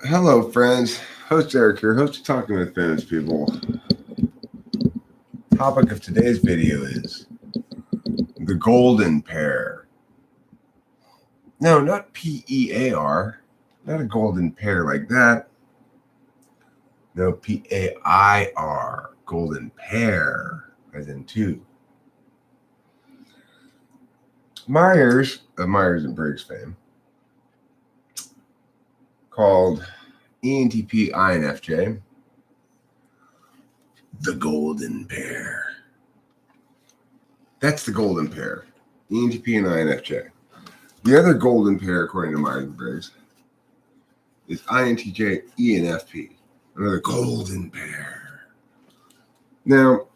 Hello, friends. Host Eric here, host of Talking with Famous People. Topic of today's video is the golden pair. No, not P-E-A-R. Not a golden pair like that. No, P-A-I-R. Golden pair, as in two. Myers, of Myers and Briggs fame, called ENTP INFJ the golden pair. That's the golden pair. ENTP and INFJ. The other golden pair, according to Myers and Briggs, is INTJ ENFP. Another golden pair. Now,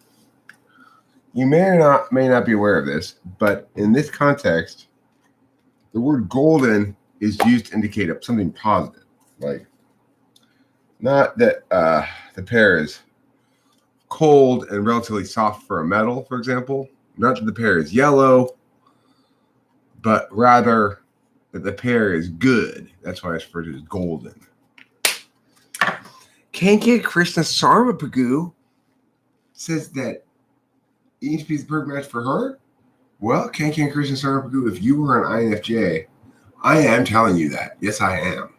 you may not be aware of this, but in this context, the word golden is used to indicate something positive. Like, not that the pair is cold and relatively soft for a metal, for example. Not that the pair is yellow, but rather that the pair is good. That's why it's referred to as golden. Kanki Krishna Sarmapagu says that ENTP is the perfect match for her. Well, Kanki and Krishna Sarmapagu, if you were an INFJ, I am telling you that. Yes, I am.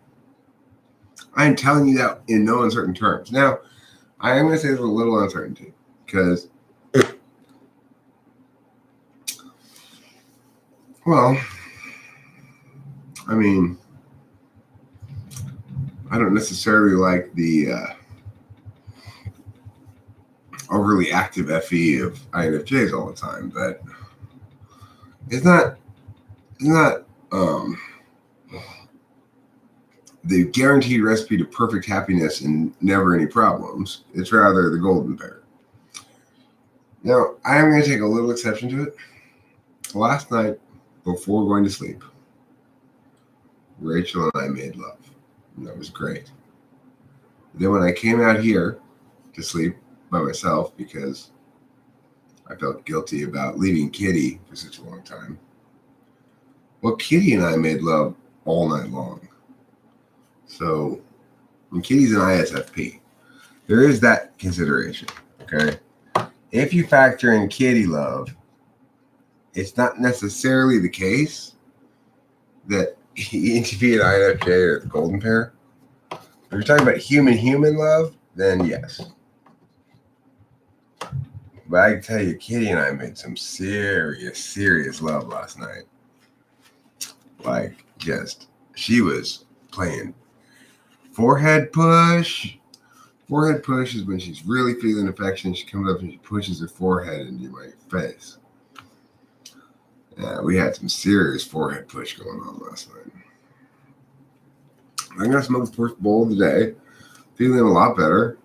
I am telling you that in no uncertain terms. Now, I am going to say there's a little uncertainty because, well, I mean, I don't necessarily like the overly active FE of INFJs all the time, but it's not the guaranteed recipe to perfect happiness and never any problems. It's rather the golden pair. Now, I am going to take a little exception to it. Last night, before going to sleep, Rachel and I made love. And that was great. Then when I came out here to sleep by myself because I felt guilty about leaving Kitty for such a long time, well, Kitty and I made love all night long. So, when Kitty's an ISFP, there is that consideration, okay? If you factor in Kitty love, it's not necessarily the case that ENTP and INFJ are the golden pair. If you're talking about human love, then yes. But I can tell you, Kitty and I made some serious love last night. Like, she was playing forehead push. Forehead push is when she's really feeling affection. She comes up and she pushes her forehead into my face. Yeah, we had some serious forehead push going on last night. I'm going to smoke the first bowl of the day. Feeling a lot better.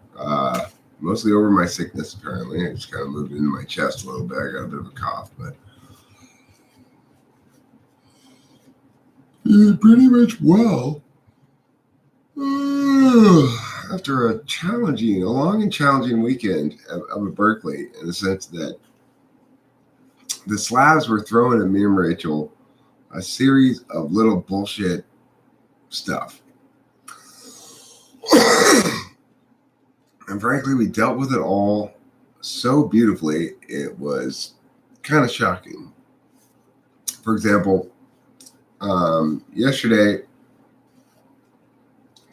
Mostly over my sickness, apparently. It just kind of moved into my chest a little bit. I got a bit of a cough, but pretty much well. After a long and challenging weekend of a Berkeley, in the sense that the Slavs were throwing at me and Rachel a series of little bullshit stuff. And frankly, we dealt with it all so beautifully, it was kind of shocking. For example, yesterday,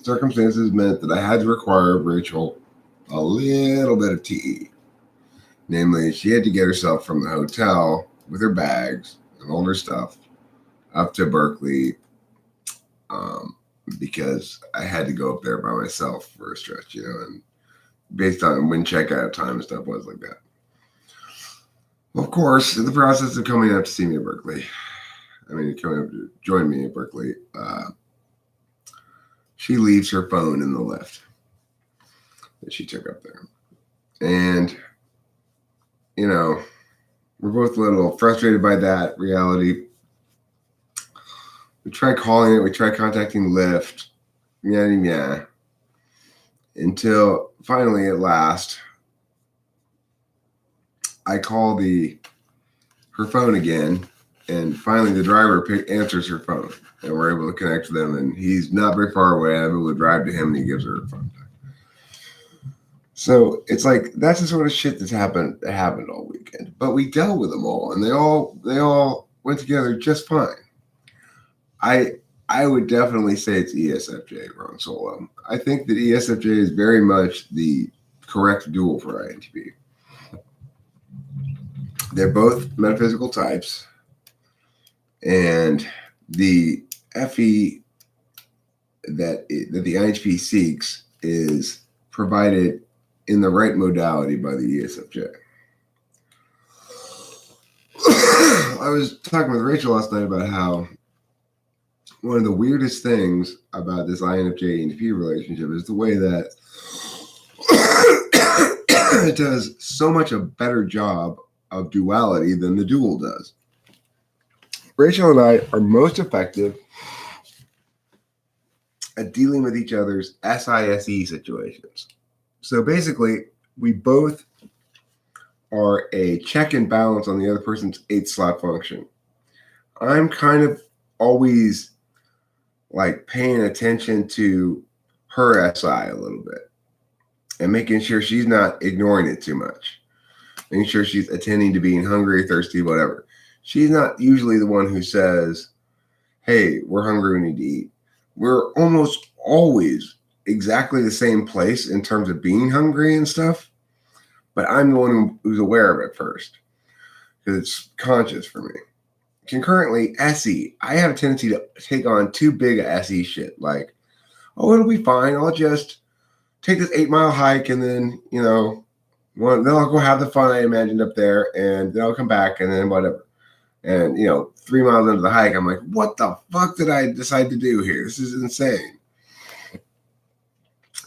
circumstances meant that I had to require of Rachel a little bit of TE. Namely, she had to get herself from the hotel with her bags and all her stuff up to Berkeley because I had to go up there by myself for a stretch, and based on when checkout time and stuff was like that. Well, of course, in the process of coming up to see me at Berkeley, coming up to join me at Berkeley, she leaves her phone in the lift that she took up there. And, we're both a little frustrated by that reality. We tried calling it. We tried contacting Lyft. Yeah. Until finally, at last, I call her phone again, And finally, the driver answers her phone, and we're able to connect with him. And he's not very far away. I'm able to drive to him, and he gives her her phone back. So it's like that's the sort of shit that happened all weekend. But we dealt with them all, and they all went together just fine. I would definitely say it's ESFJ, Ron Solo. I think that ESFJ is very much the correct dual for INTP. They're both metaphysical types, and the FE that the INTP seeks is provided in the right modality by the ESFJ. I was talking with Rachel last night about how one of the weirdest things about this INFJ-ENTP relationship is the way that it does so much a better job of duality than the dual does. Rachel and I are most effective at dealing with each other's SISE situations. So basically, we both are a check and balance on the other person's 8-slot function. I'm kind of always like paying attention to her SI a little bit and making sure she's not ignoring it too much, making sure she's attending to being hungry, thirsty, whatever. She's not usually the one who says, hey, we're hungry, we need to eat. We're almost always exactly the same place in terms of being hungry and stuff, but I'm the one who's aware of it first because it's conscious for me. Concurrently, SE, I have a tendency to take on too big a SE shit. Like, oh, it'll be fine. I'll just take this 8-mile hike and then, then I'll go have the fun I imagined up there and then I'll come back and then whatever. And, 3 miles into the hike, I'm like, what the fuck did I decide to do here? This is insane.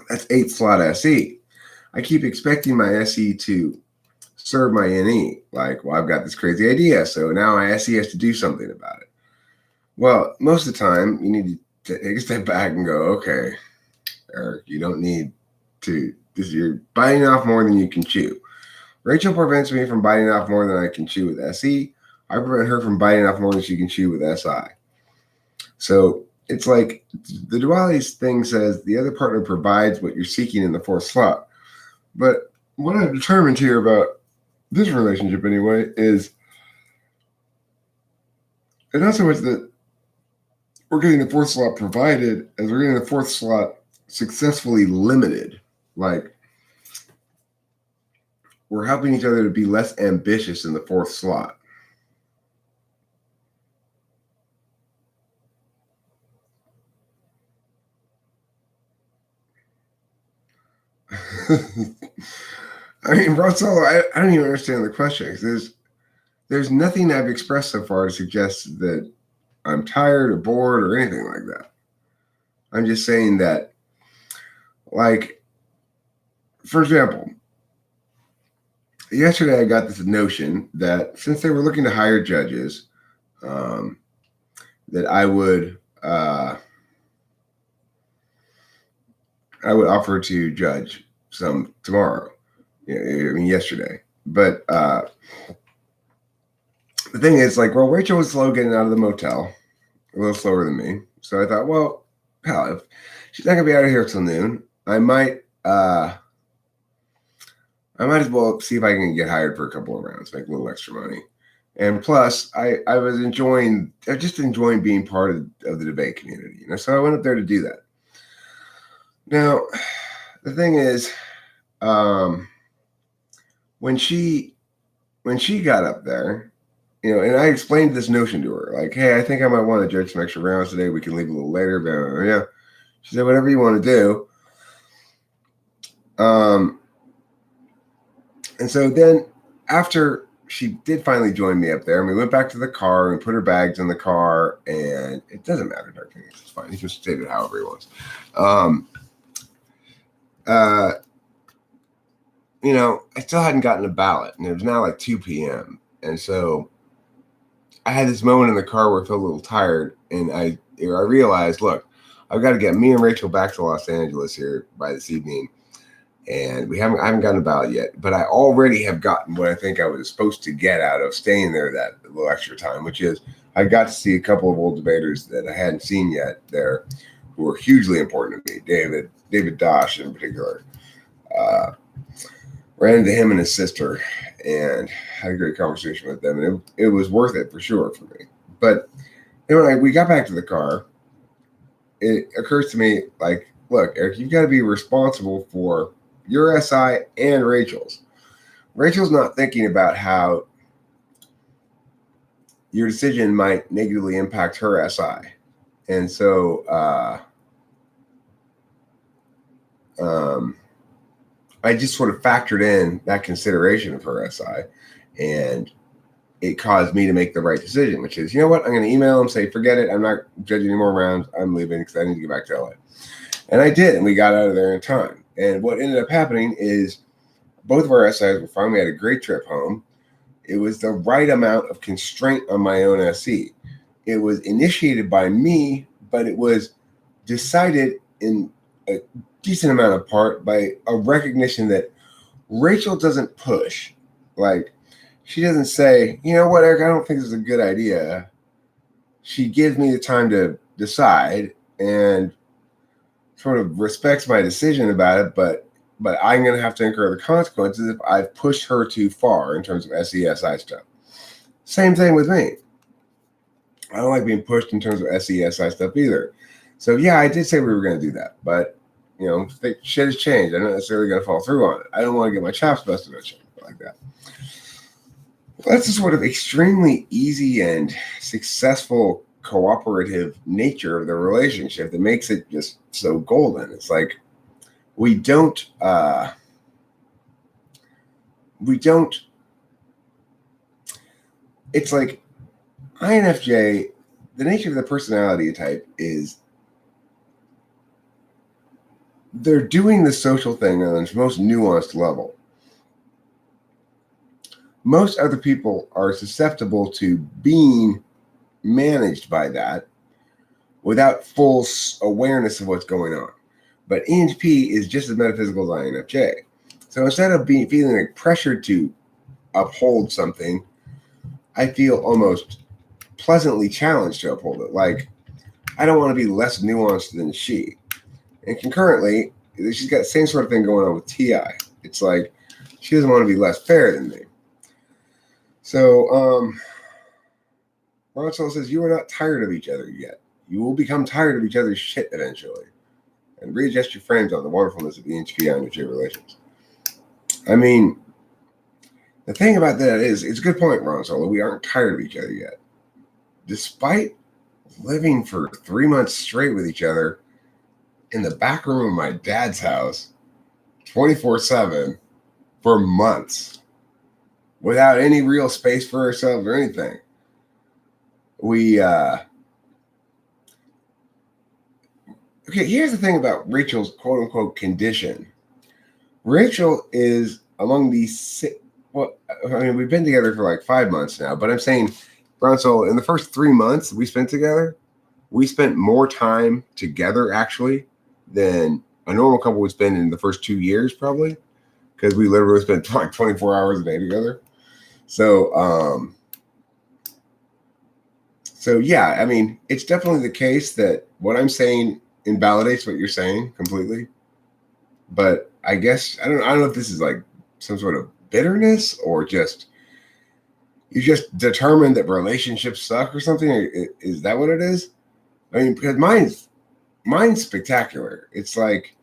That's 8-slot SE. I keep expecting my SE to serve my NE. Like, well, I've got this crazy idea, so now my SE has to do something about it. Well, most of the time, you need to take a step back and go, okay, Eric, you don't need to, you're biting off more than you can chew. Rachel prevents me from biting off more than I can chew with SE. I prevent her from biting off more than she can chew with SI. So it's like the duality thing says the other partner provides what you're seeking in the 4th slot. But what I've determined here about this relationship anyway is it's not so much that we're getting the 4th slot provided as we're getting the 4th slot successfully limited. Like, we're helping each other to be less ambitious in the 4th slot. I mean, Russell, I don't even understand the question because there's nothing I've expressed so far to suggest that I'm tired or bored or anything like that. I'm just saying that, like, for example, yesterday I got this notion that since they were looking to hire judges, that I would offer to judge some tomorrow. Yesterday. But the thing is, like, well, Rachel was slow getting out of the motel, a little slower than me. So I thought, well, pal, if she's not gonna be out of here till noon, I might as well see if I can get hired for a couple of rounds, make a little extra money. And plus, I just enjoying being part of the debate community, So I went up there to do that. Now, the thing is, when she got up there, and I explained this notion to her, like, hey, I think I might want to judge some extra rounds today. We can leave a little later. But yeah, she said, whatever you want to do. And so then after she did finally join me up there, and we went back to the car and put her bags in the car, and it doesn't matter. It's fine. He can state it however he wants. I still hadn't gotten a ballot, and it was now like 2 p.m. And so I had this moment in the car where I felt a little tired, and I realized, look, I've got to get me and Rachel back to Los Angeles here by this evening. And I haven't gotten a ballot yet, but I already have gotten what I think I was supposed to get out of staying there that little extra time, which is I got to see a couple of old debaters that I hadn't seen yet there, who were hugely important to me. David Dosh in particular. Ran into him and his sister and had a great conversation with them, and it was worth it for sure for me. But when we got back to the car, it occurs to me, like, look, Eric, you've got to be responsible for your SI and Rachel's. Rachel's not thinking about how your decision might negatively impact her SI. And so I just sort of factored in that consideration of her SI, and it caused me to make the right decision, which is, you know what, I'm going to email him, say, forget it, I'm not judging any more rounds, I'm leaving because I need to get back to LA. And I did, and we got out of there in time. And what ended up happening is both of our SIs were fine. We had a great trip home. It was the right amount of constraint on my own SE. It was initiated by me, but it was decided in a decent amount of part by a recognition that Rachel doesn't push. Like, she doesn't say, you know what, Eric, I don't think this is a good idea. She gives me the time to decide and sort of respects my decision about it, but I'm going to have to incur the consequences if I've pushed her too far in terms of SESI stuff. Same thing with me. I don't like being pushed in terms of SESI stuff either. So yeah, I did say we were going to do that, but you know, shit has changed. I'm not necessarily going to follow through on it. I don't want to get my chops busted or something like that. That's a sort of extremely easy and successful cooperative nature of the relationship that makes it just so golden. It's like we don't it's like INFJ, the nature of the personality type is they're doing the social thing on its most nuanced level. Most other people are susceptible to being managed by that without full awareness of what's going on. But ENFP is just as metaphysical as INFJ. So instead of feeling like pressured to uphold something, I feel almost pleasantly challenged to uphold it. Like, I don't want to be less nuanced than she. And concurrently, she's got the same sort of thing going on with TI. It's like she doesn't want to be less fair than me. So, Ronson says, you are not tired of each other yet. You will become tired of each other's shit eventually. And readjust your frames on the wonderfulness of ENFP and your relations. I mean, the thing about that is, it's a good point, Ron Solo. We aren't tired of each other yet. Despite living for 3 months straight with each other in the back room of my dad's house, 24/7, for months, without any real space for ourselves or anything. Okay, here's the thing about Rachel's quote-unquote condition. Rachel is among these, well, I mean, we've been together for like 5 months now, but I'm saying, Bronso, in the first 3 months we spent together, we spent more time together, actually, than a normal couple would spend in the first 2 years, probably, because we literally spent like 24 hours a day together. So yeah, I mean, it's definitely the case that what I'm saying invalidates what you're saying completely. But I guess I don't know if this is like some sort of bitterness or just you just determined that relationships suck or something. Is that what it is? I mean, because mine's spectacular. It's like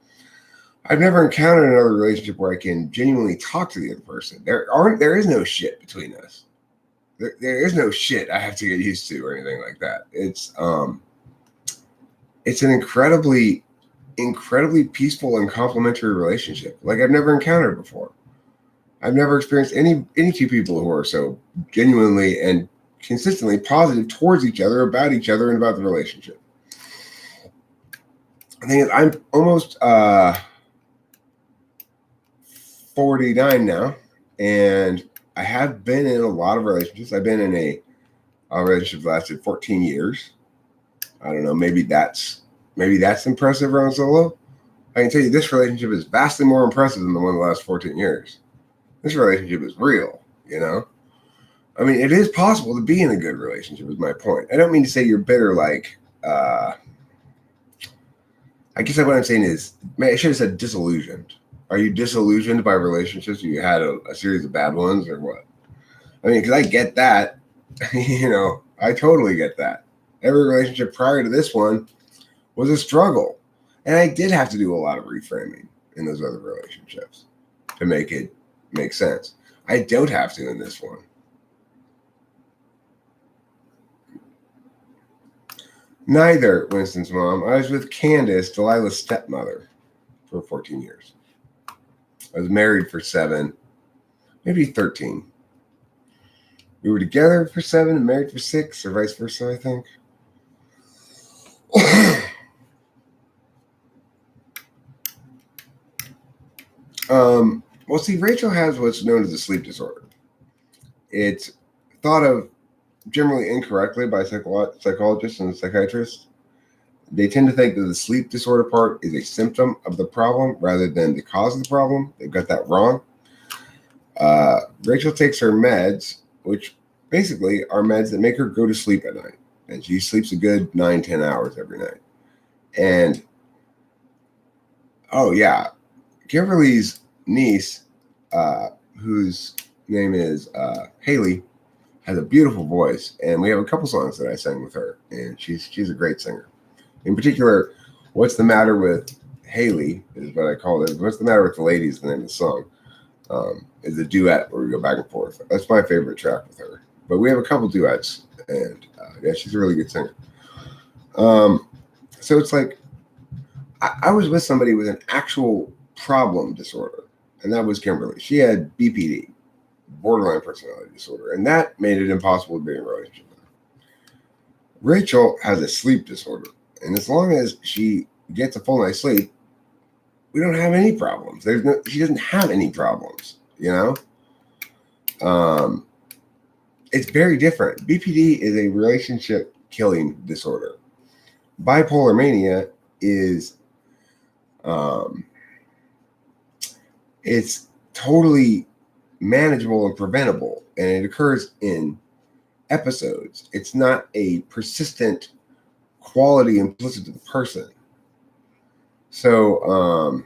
I've never encountered another relationship where I can genuinely talk to the other person. There is no shit between us. There is no shit I have to get used to or anything like that. It's an incredibly peaceful and complementary relationship like I've never encountered before. I've never experienced any two people who are so genuinely and consistently positive towards each other, about each other, and about the relationship. I think I'm almost 49 now, and I have been in a lot of relationships. I've been in a relationship that lasted 14 years. I don't know. Maybe that's impressive, Ron Solo. I can tell you this relationship is vastly more impressive than the one of the last 14 years. This relationship is real, you know? I mean, it is possible to be in a good relationship is my point. I don't mean to say you're bitter like, I guess what I'm saying is, man, I should have said disillusioned. Are you disillusioned by relationships? You had a series of bad ones or what? I mean, because I get that, you know, I totally get that. Every relationship prior to this one was a struggle. And I did have to do a lot of reframing in those other relationships to make it make sense. I don't have to in this one. Neither, Winston's mom. I was with Candace, Delilah's stepmother, for 14 years. I was married for 7, maybe 13. We were together for 7 and married for 6, or vice versa, I think. Well, see, Rachel has what's known as a sleep disorder. It's thought of generally incorrectly by psychologists and psychiatrists. They tend to think that the sleep disorder part is a symptom of the problem rather than the cause of the problem. They've got that wrong. Rachel takes her meds, which basically are meds that make her go to sleep at night. And she sleeps a good 9-10 hours every night. And, oh yeah, Kimberly's niece, whose name is Haley, has a beautiful voice. And we have a couple songs that I sang with her. And she's a great singer. In particular, What's the Matter with Haley is what I call it. What's the Matter with the Ladies is the name of the song. Is a duet where we go back and forth. That's my favorite track with her. But we have a couple duets. And yeah, she's a really good singer. So it's like, I was with somebody with an actual problem disorder. And that was Kimberly. She had BPD, borderline personality disorder. And that made it impossible to be in a relationship with her. Rachel has a sleep disorder. And as long as she gets a full night's sleep, we don't have any problems. She doesn't have any problems, you know? It's very different. BPD is a relationship killing disorder. Bipolar mania is, it's totally manageable and preventable, and it occurs in episodes. It's not a persistent quality implicit to the person. So,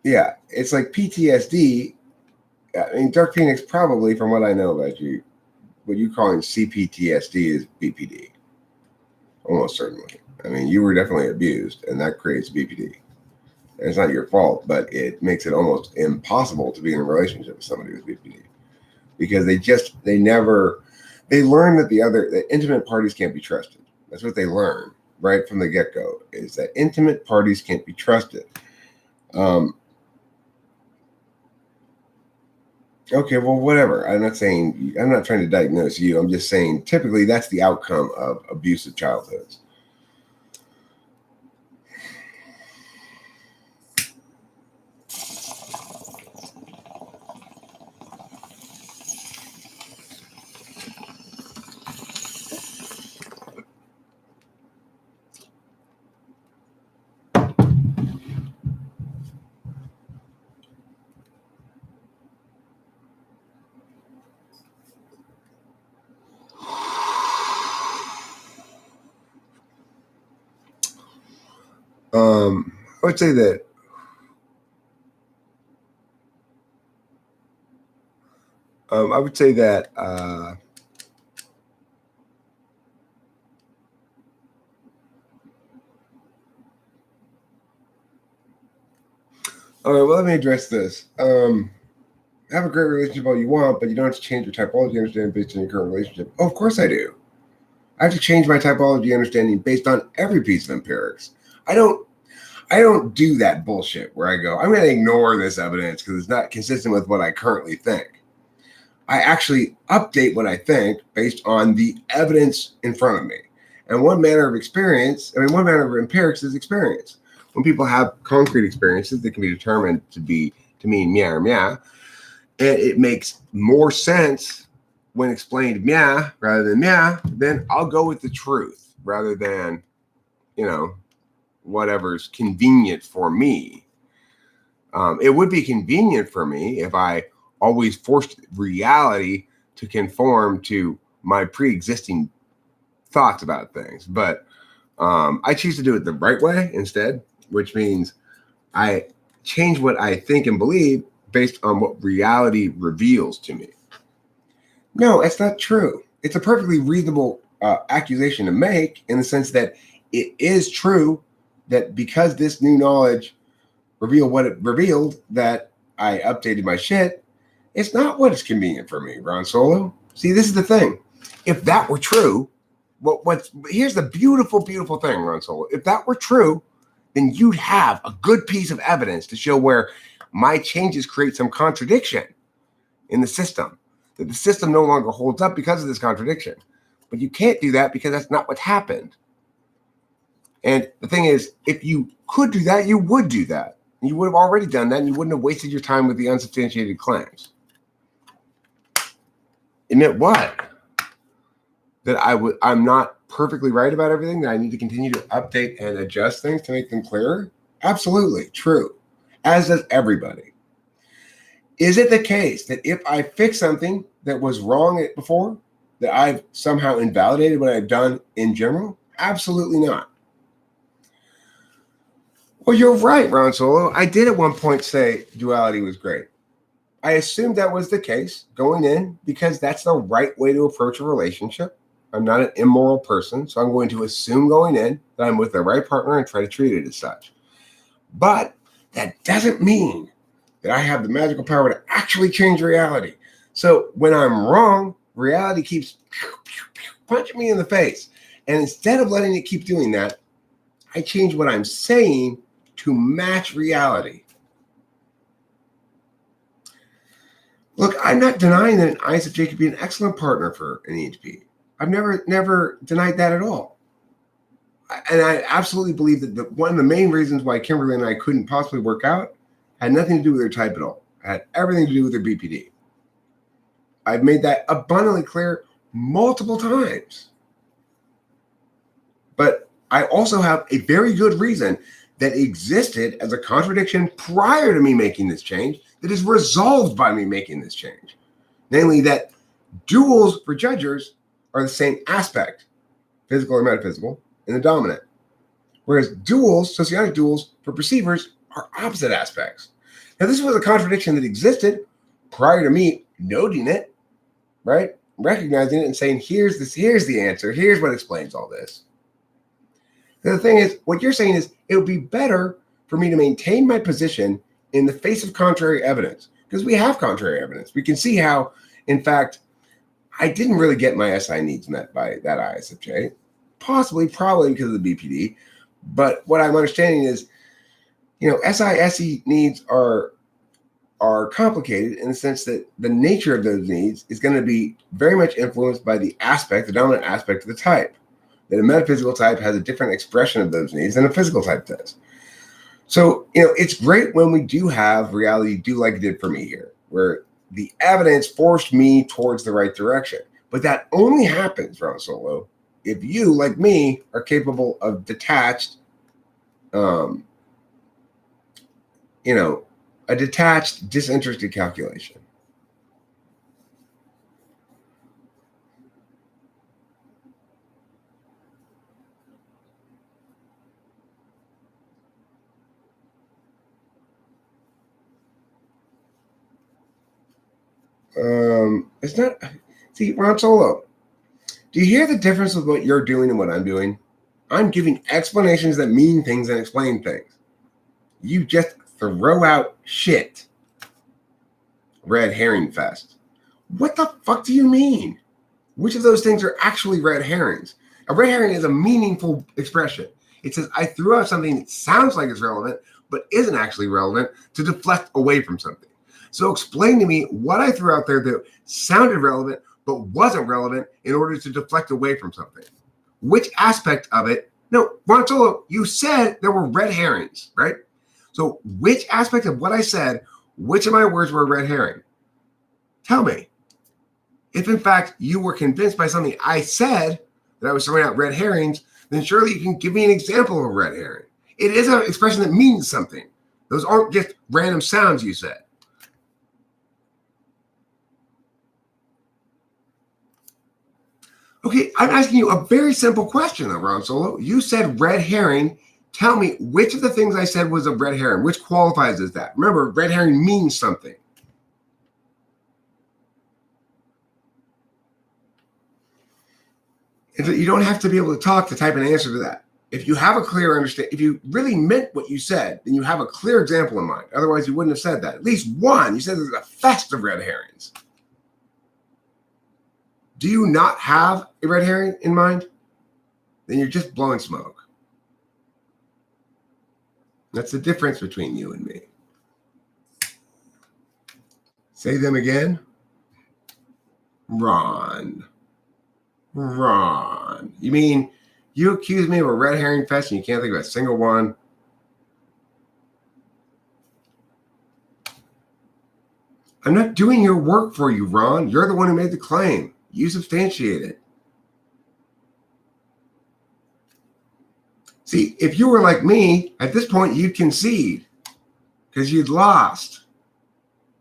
yeah, it's like PTSD. I mean, Dark Phoenix probably, from what I know about you, what you calling CPTSD is BPD. Almost certainly. I mean, you were definitely abused, and that creates BPD. And it's not your fault, but it makes it almost impossible to be in a relationship with somebody with BPD. Because they learn that that intimate parties can't be trusted. That's what they learn right from the get-go, is that intimate parties can't be trusted. Okay, well, whatever. I'm not trying to diagnose you. I'm just saying typically that's the outcome of abusive childhoods. I would say that all right, well, let me address this. Have a great relationship all you want, but you don't have to change your typology understanding based on your current relationship. Oh, of course I do. I have to change my typology understanding based on every piece of empirics. I don't do that bullshit where I go, I'm going to ignore this evidence because it's not consistent with what I currently think. I actually update what I think based on the evidence in front of me. And one manner of empirics is experience. When people have concrete experiences that can be determined to mean meow or meow, and it makes more sense when explained meow rather than meow, then I'll go with the truth rather than, whatever's convenient for me. It would be convenient for me if I always forced reality to conform to my pre-existing thoughts about things. But I choose to do it the right way instead, which means I change what I think and believe based on what reality reveals to me. No, it's not true. It's a perfectly reasonable accusation to make, in the sense that it is true that because this new knowledge revealed what it revealed, that I updated my shit. It's not what is convenient for me, Ron Solo. See, this is the thing. If that were true, here's the beautiful, beautiful thing, Ron Solo. If that were true, then you'd have a good piece of evidence to show where my changes create some contradiction in the system, that the system no longer holds up because of this contradiction. But you can't do that because that's not what happened. And the thing is, if you could do that, you would do that. You would have already done that, and you wouldn't have wasted your time with the unsubstantiated claims. Admit what? That I'm not perfectly right about everything, that I need to continue to update and adjust things to make them clearer? Absolutely true, as does everybody. Is it the case that if I fix something that was wrong before, that I've somehow invalidated what I've done in general? Absolutely not. Well, you're right, Ron Solo. I did at one point say duality was great. I assumed that was the case going in because that's the right way to approach a relationship. I'm not an immoral person, so I'm going to assume going in that I'm with the right partner and try to treat it as such. But that doesn't mean that I have the magical power to actually change reality. So when I'm wrong, reality keeps punching me in the face. And instead of letting it keep doing that, I change what I'm saying to match reality. Look, I'm not denying that an INFJ could be an excellent partner for an ENTP. I've never denied that at all. And I absolutely believe that one of the main reasons why Kimberly and I couldn't possibly work out had nothing to do with her type at all. It had everything to do with her BPD. I've made that abundantly clear multiple times. But I also have a very good reason that existed as a contradiction prior to me making this change that is resolved by me making this change. Namely, that duals for judgers are the same aspect, physical or metaphysical, in the dominant. Whereas duals, sociotic duals for perceivers, are opposite aspects. Now, this was a contradiction that existed prior to me noting it, right? Recognizing it and saying, here's the answer, here's what explains all this. And the thing is, what you're saying is, it would be better for me to maintain my position in the face of contrary evidence, because we have contrary evidence. We can see how, in fact, I didn't really get my SI needs met by that ISFJ, probably because of the BPD. But what I'm understanding is, SI needs are complicated in the sense that the nature of those needs is going to be very much influenced by the dominant aspect of the type. That a metaphysical type has a different expression of those needs than a physical type does. So, it's great when we do have reality do like it did for me here, where the evidence forced me towards the right direction. But that only happens, Ron Solo, if you, like me, are capable of detached, a detached, disinterested calculation. It's not. See, Ron Solo, do you hear the difference with what you're doing and what I'm doing? I'm giving explanations that mean things and explain things. You just throw out shit. Red herring fest. What the fuck do you mean? Which of those things are actually red herrings? A red herring is a meaningful expression. It says, I threw out something that sounds like it's relevant, but isn't actually relevant to deflect away from something. So explain to me what I threw out there that sounded relevant, but wasn't relevant in order to deflect away from something. Which aspect of it? No, Ron Solo, you said there were red herrings, right? So which aspect of what I said, which of my words were a red herring? Tell me. If in fact you were convinced by something I said that I was throwing out red herrings, then surely you can give me an example of a red herring. It is an expression that means something. Those aren't just random sounds you said. Okay, I'm asking you a very simple question, though, Ron Solo. You said red herring. Tell me which of the things I said was a red herring. Which qualifies as that? Remember, red herring means something. You don't have to be able to talk to type an answer to that. If you have a clear understanding, if you really meant what you said, then you have a clear example in mind. Otherwise, you wouldn't have said that. At least one. You said there's a fest of red herrings. Do you not have a red herring in mind? Then you're just blowing smoke. That's the difference between you and me. Say them again. Ron. You mean you accuse me of a red herring fest and you can't think of a single one? I'm not doing your work for you, Ron. You're the one who made the claim. You substantiate it. See, if you were like me, at this point, you'd concede because you'd lost.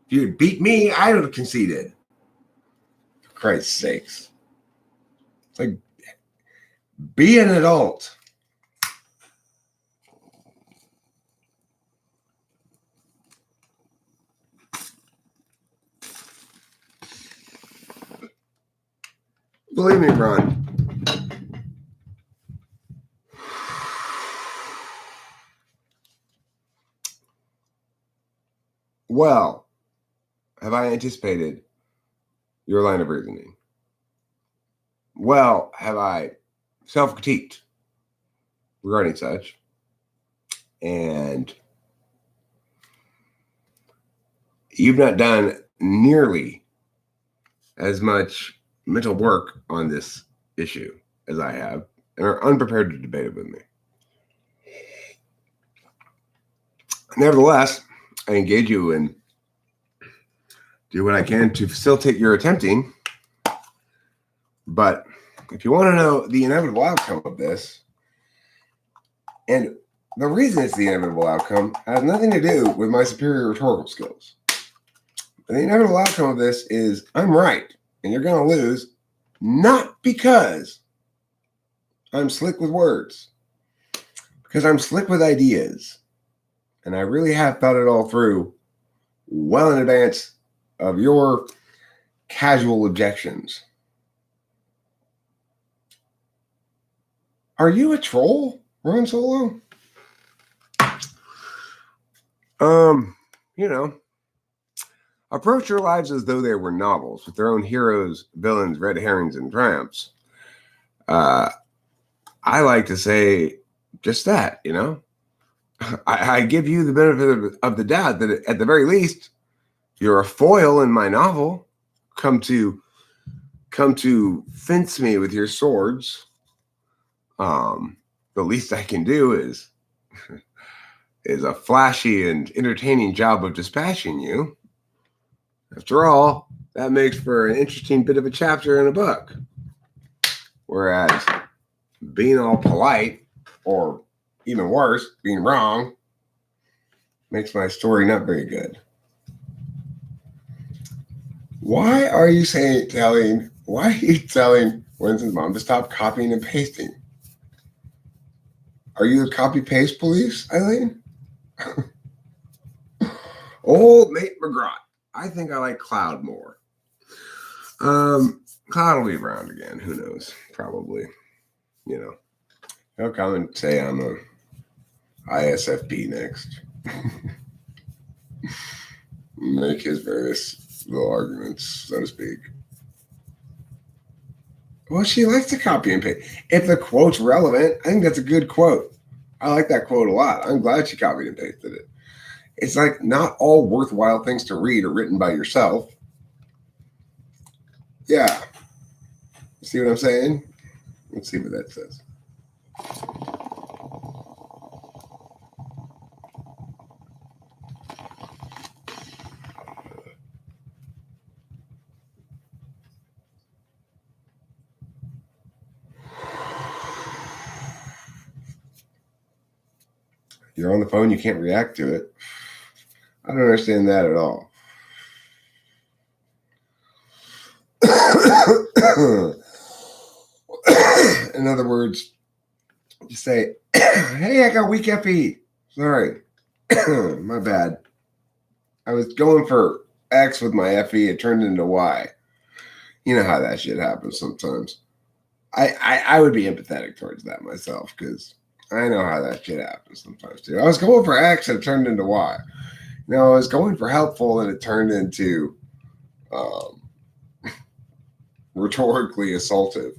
If you'd beat me, I would have conceded. For Christ's sakes. It's like, be an adult. Believe me, Ron. Well, have I anticipated your line of reasoning? Well, have I self-critiqued regarding such? And you've not done nearly as much mental work on this issue as I have and are unprepared to debate it with me. Nevertheless, I engage you and do what I can to facilitate your attempting. But if you want to know the inevitable outcome of this, and the reason it's the inevitable outcome has nothing to do with my superior rhetorical skills. The inevitable outcome of this is I'm right, and you're going to lose, not because I'm slick with words, because I'm slick with ideas. And I really have thought it all through well in advance of your casual objections. Are you a troll, Ron Solo? Approach your lives as though they were novels with their own heroes, villains, red herrings, and triumphs. I like to say just that, I give you the benefit of the doubt that at the very least, you're a foil in my novel. Come to fence me with your swords. The least I can do is a flashy and entertaining job of dispatching you. After all, that makes for an interesting bit of a chapter in a book. Whereas being all polite, or even worse, being wrong, makes my story not very good. Why are you telling Winston's mom to stop copying and pasting? Are you the copy-paste police, Eileen? Old mate McGraw. I think I like Cloud more. Cloud will be around again. Who knows? Probably. He'll come and say I'm a ISFP next. Make his various little arguments, so to speak. Well, she likes to copy and paste. If the quote's relevant, I think that's a good quote. I like that quote a lot. I'm glad she copied and pasted it. It's like not all worthwhile things to read are written by yourself. Yeah. See what I'm saying? Let's see what that says. You're on the phone, you can't react to it. I don't understand that at all. In other words, you say, hey, I got weak FE. Sorry. My bad. I was going for X with my FE. It turned into Y. You know how that shit happens sometimes. I would be empathetic towards that myself because I know how that shit happens sometimes too. I was going for X and it turned into Y. I was going for helpful and it turned into rhetorically assaultive.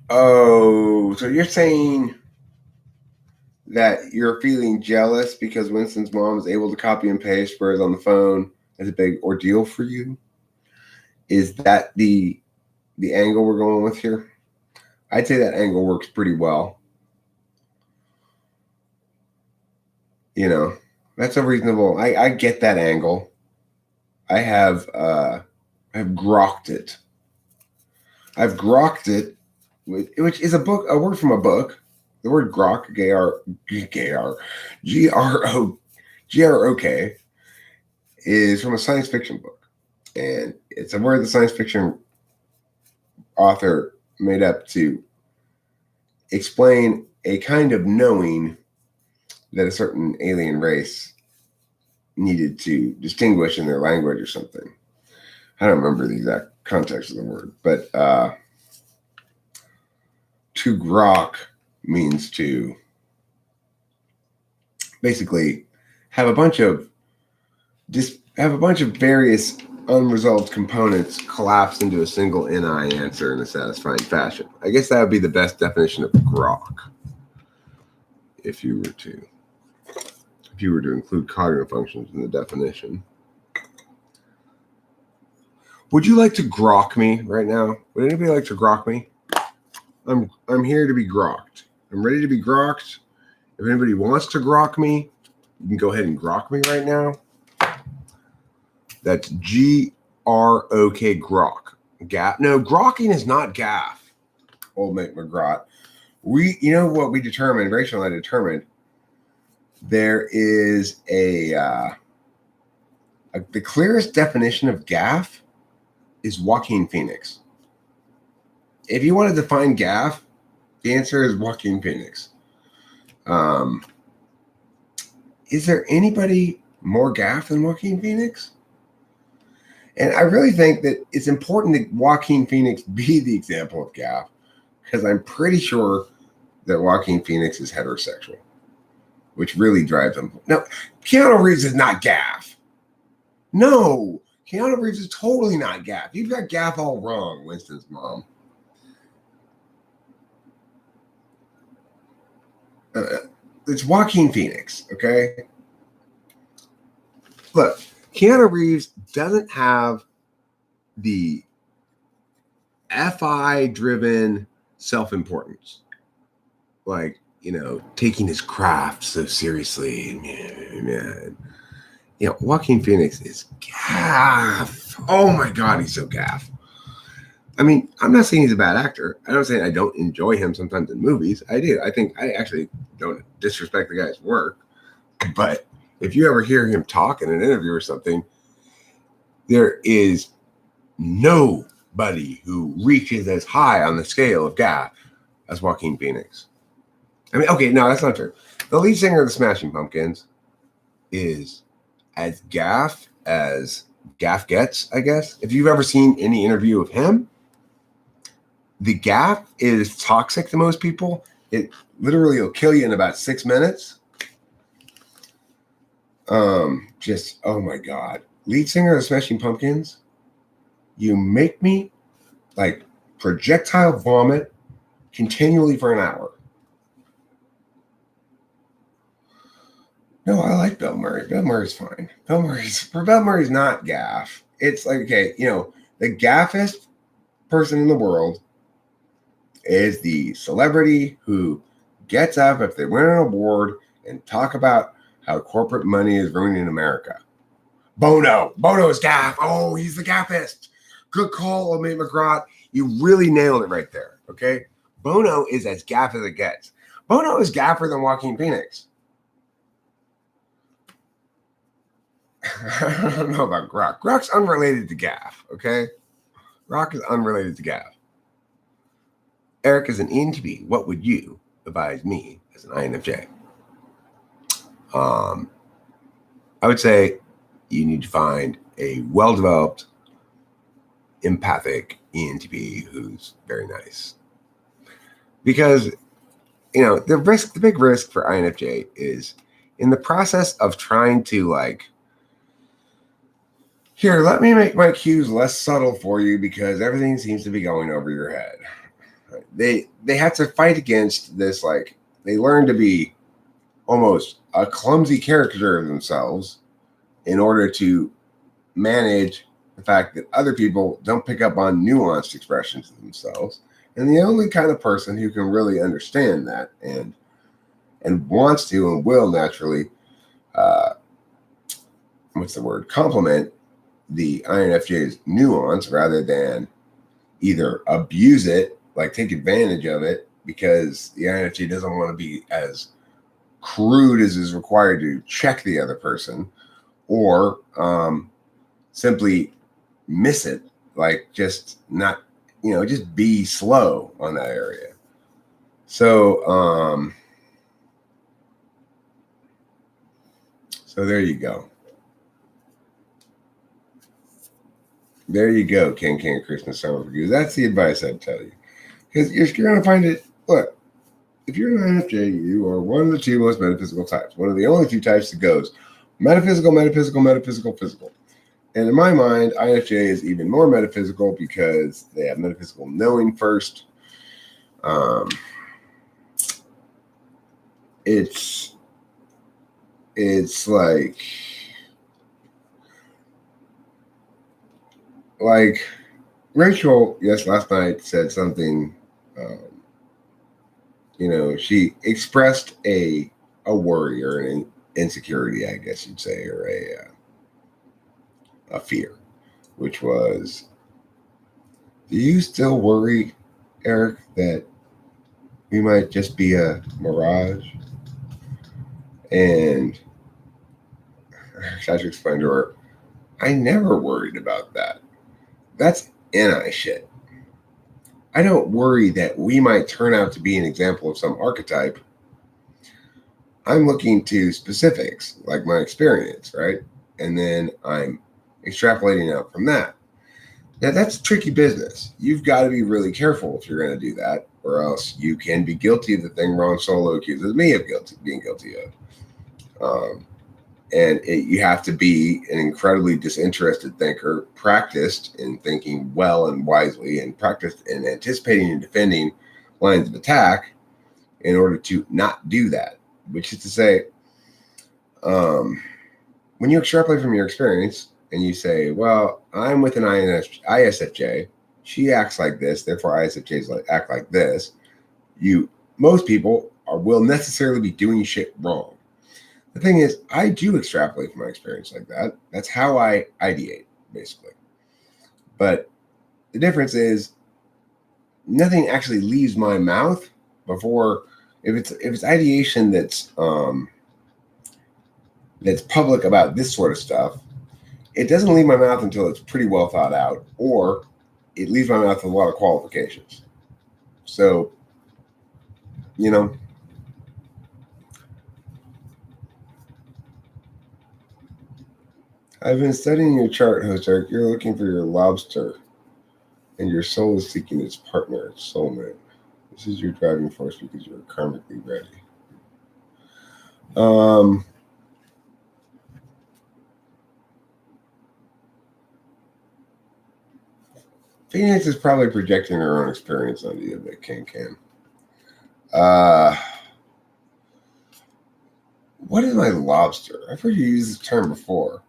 Oh, so you're saying that you're feeling jealous because Winston's mom is able to copy and paste, whereas on the phone is a big ordeal for you? Is that the angle we're going with here? I'd say that angle works pretty well. That's a reasonable. I get that angle. I have grokked it. I've grokked it, which is a word from a book. The word grok, G-R-O-K, is from a science fiction book. And it's a word the science fiction author made up to explain a kind of knowing that a certain alien race needed to distinguish in their language or something. I don't remember the exact context of the word, but to grok means to basically have a bunch of various unresolved components collapsed into a single NI answer in a satisfying fashion. I guess that would be the best definition of grok. If you were to include cognitive functions in the definition. Would you like to grok me right now? Would anybody like to grok me? I'm here to be grokked. I'm ready to be grokked. If anybody wants to grok me, you can go ahead and grok me right now. That's G-R-O-K, grok. No, grokking is not gaff, old mate McGraw. What we determined, Rachel and I determined, there is the clearest definition of gaff is Joaquin Phoenix. If you want to define gaff, the answer is Joaquin Phoenix. Is there anybody more gaff than Joaquin Phoenix? And I really think that it's important that Joaquin Phoenix be the example of gaff, because I'm pretty sure that Joaquin Phoenix is heterosexual, which really drives him. No, Keanu Reeves is not gaff. No, Keanu Reeves is totally not gaff. You've got gaff all wrong, Winston's mom. It's Joaquin Phoenix, okay? Look, Keanu Reeves doesn't have the FI-driven self-importance. Like, taking his craft so seriously. Man. Joaquin Phoenix is gaff. Oh my God, he's so gaff. I mean, I'm not saying he's a bad actor. I'm not saying I don't enjoy him sometimes in movies. I do. I think I actually don't disrespect the guy's work. But if you ever hear him talk in an interview or something, there is nobody who reaches as high on the scale of gaff as Joaquin Phoenix. I mean, okay, no, that's not true. The lead singer of the Smashing Pumpkins is as gaff as gaff gets, I guess. If you've ever seen any interview of him, the gaff is toxic to most people. It literally will kill you in about 6 minutes. Oh my God. Lead singer of the Smashing Pumpkins, you make me like projectile vomit continually for an hour. No, I like Bill Murray. Bill Murray's fine. Bill Murray's not gaff. It's like, okay, the gaffest person in the world is the celebrity who gets up if they win an award and talk about how corporate money is ruining America. Bono is gaff. Oh, he's the gaffest. Good call, Omid McGrath. You really nailed it right there. Okay. Bono is as gaff as it gets. Bono is gaffer than Joaquin Phoenix. I don't know about Grok. Grok's unrelated to gaff. Okay. Grok is unrelated to gaff. Eric is an ENTP. What would you advise me as an INFJ? I would say you need to find a well-developed, empathic ENTP who's very nice. Because, the big risk for INFJ is in the process of trying to here, let me make my cues less subtle for you because everything seems to be going over your head. They have to fight against this, they learn to be almost a clumsy caricature of themselves in order to manage the fact that other people don't pick up on nuanced expressions of themselves. And the only kind of person who can really understand that and wants to and will naturally, complement the INFJ's nuance rather than either abuse it, take advantage of it, because the INFJ doesn't want to be as crude as is required to check the other person, or simply miss it, just be slow on that area. So there you go. There you go, King Christmas Summer Review. That's the advice I'd tell you. Because you're going to find it, look, if you're an INFJ, you are one of the two most metaphysical types. One of the only two types that goes metaphysical, metaphysical, metaphysical, physical. And in my mind, INFJ is even more metaphysical because they have metaphysical knowing first. It's like Rachel, yes, last night said something, she expressed a worry or an insecurity, I guess you'd say, or a fear, which was, do you still worry, Eric, that we might just be a mirage? And I tried to explain to her, I never worried about that. That's NI shit. I don't worry that we might turn out to be an example of some archetype. I'm looking to specifics, like my experience, right? And then I'm extrapolating out from that. Now, that's tricky business. You've got to be really careful if you're going to do that, or else you can be guilty of the thing Ron Solo accuses me of being guilty of. You have to be an incredibly disinterested thinker, practiced in thinking well and wisely, and practiced in anticipating and defending lines of attack in order to not do that. Which is to say, when you extrapolate from your experience and you say, well, I'm with an ISFJ, she acts like this, therefore ISFJs act like this, most people will necessarily be doing shit wrong. The thing is, I do extrapolate from my experience like that. That's how I ideate, basically. But the difference is nothing actually leaves my mouth before, if it's ideation that's public about this sort of stuff, it doesn't leave my mouth until it's pretty well thought out, or it leaves my mouth with a lot of qualifications. So, I've been studying your chart, host Eric. You're looking for your lobster, and your soul is seeking its partner, its soulmate. This is your driving force because you're karmically ready. Phoenix is probably projecting her own experience onto you, but can. What is my lobster? I've heard you use this term before.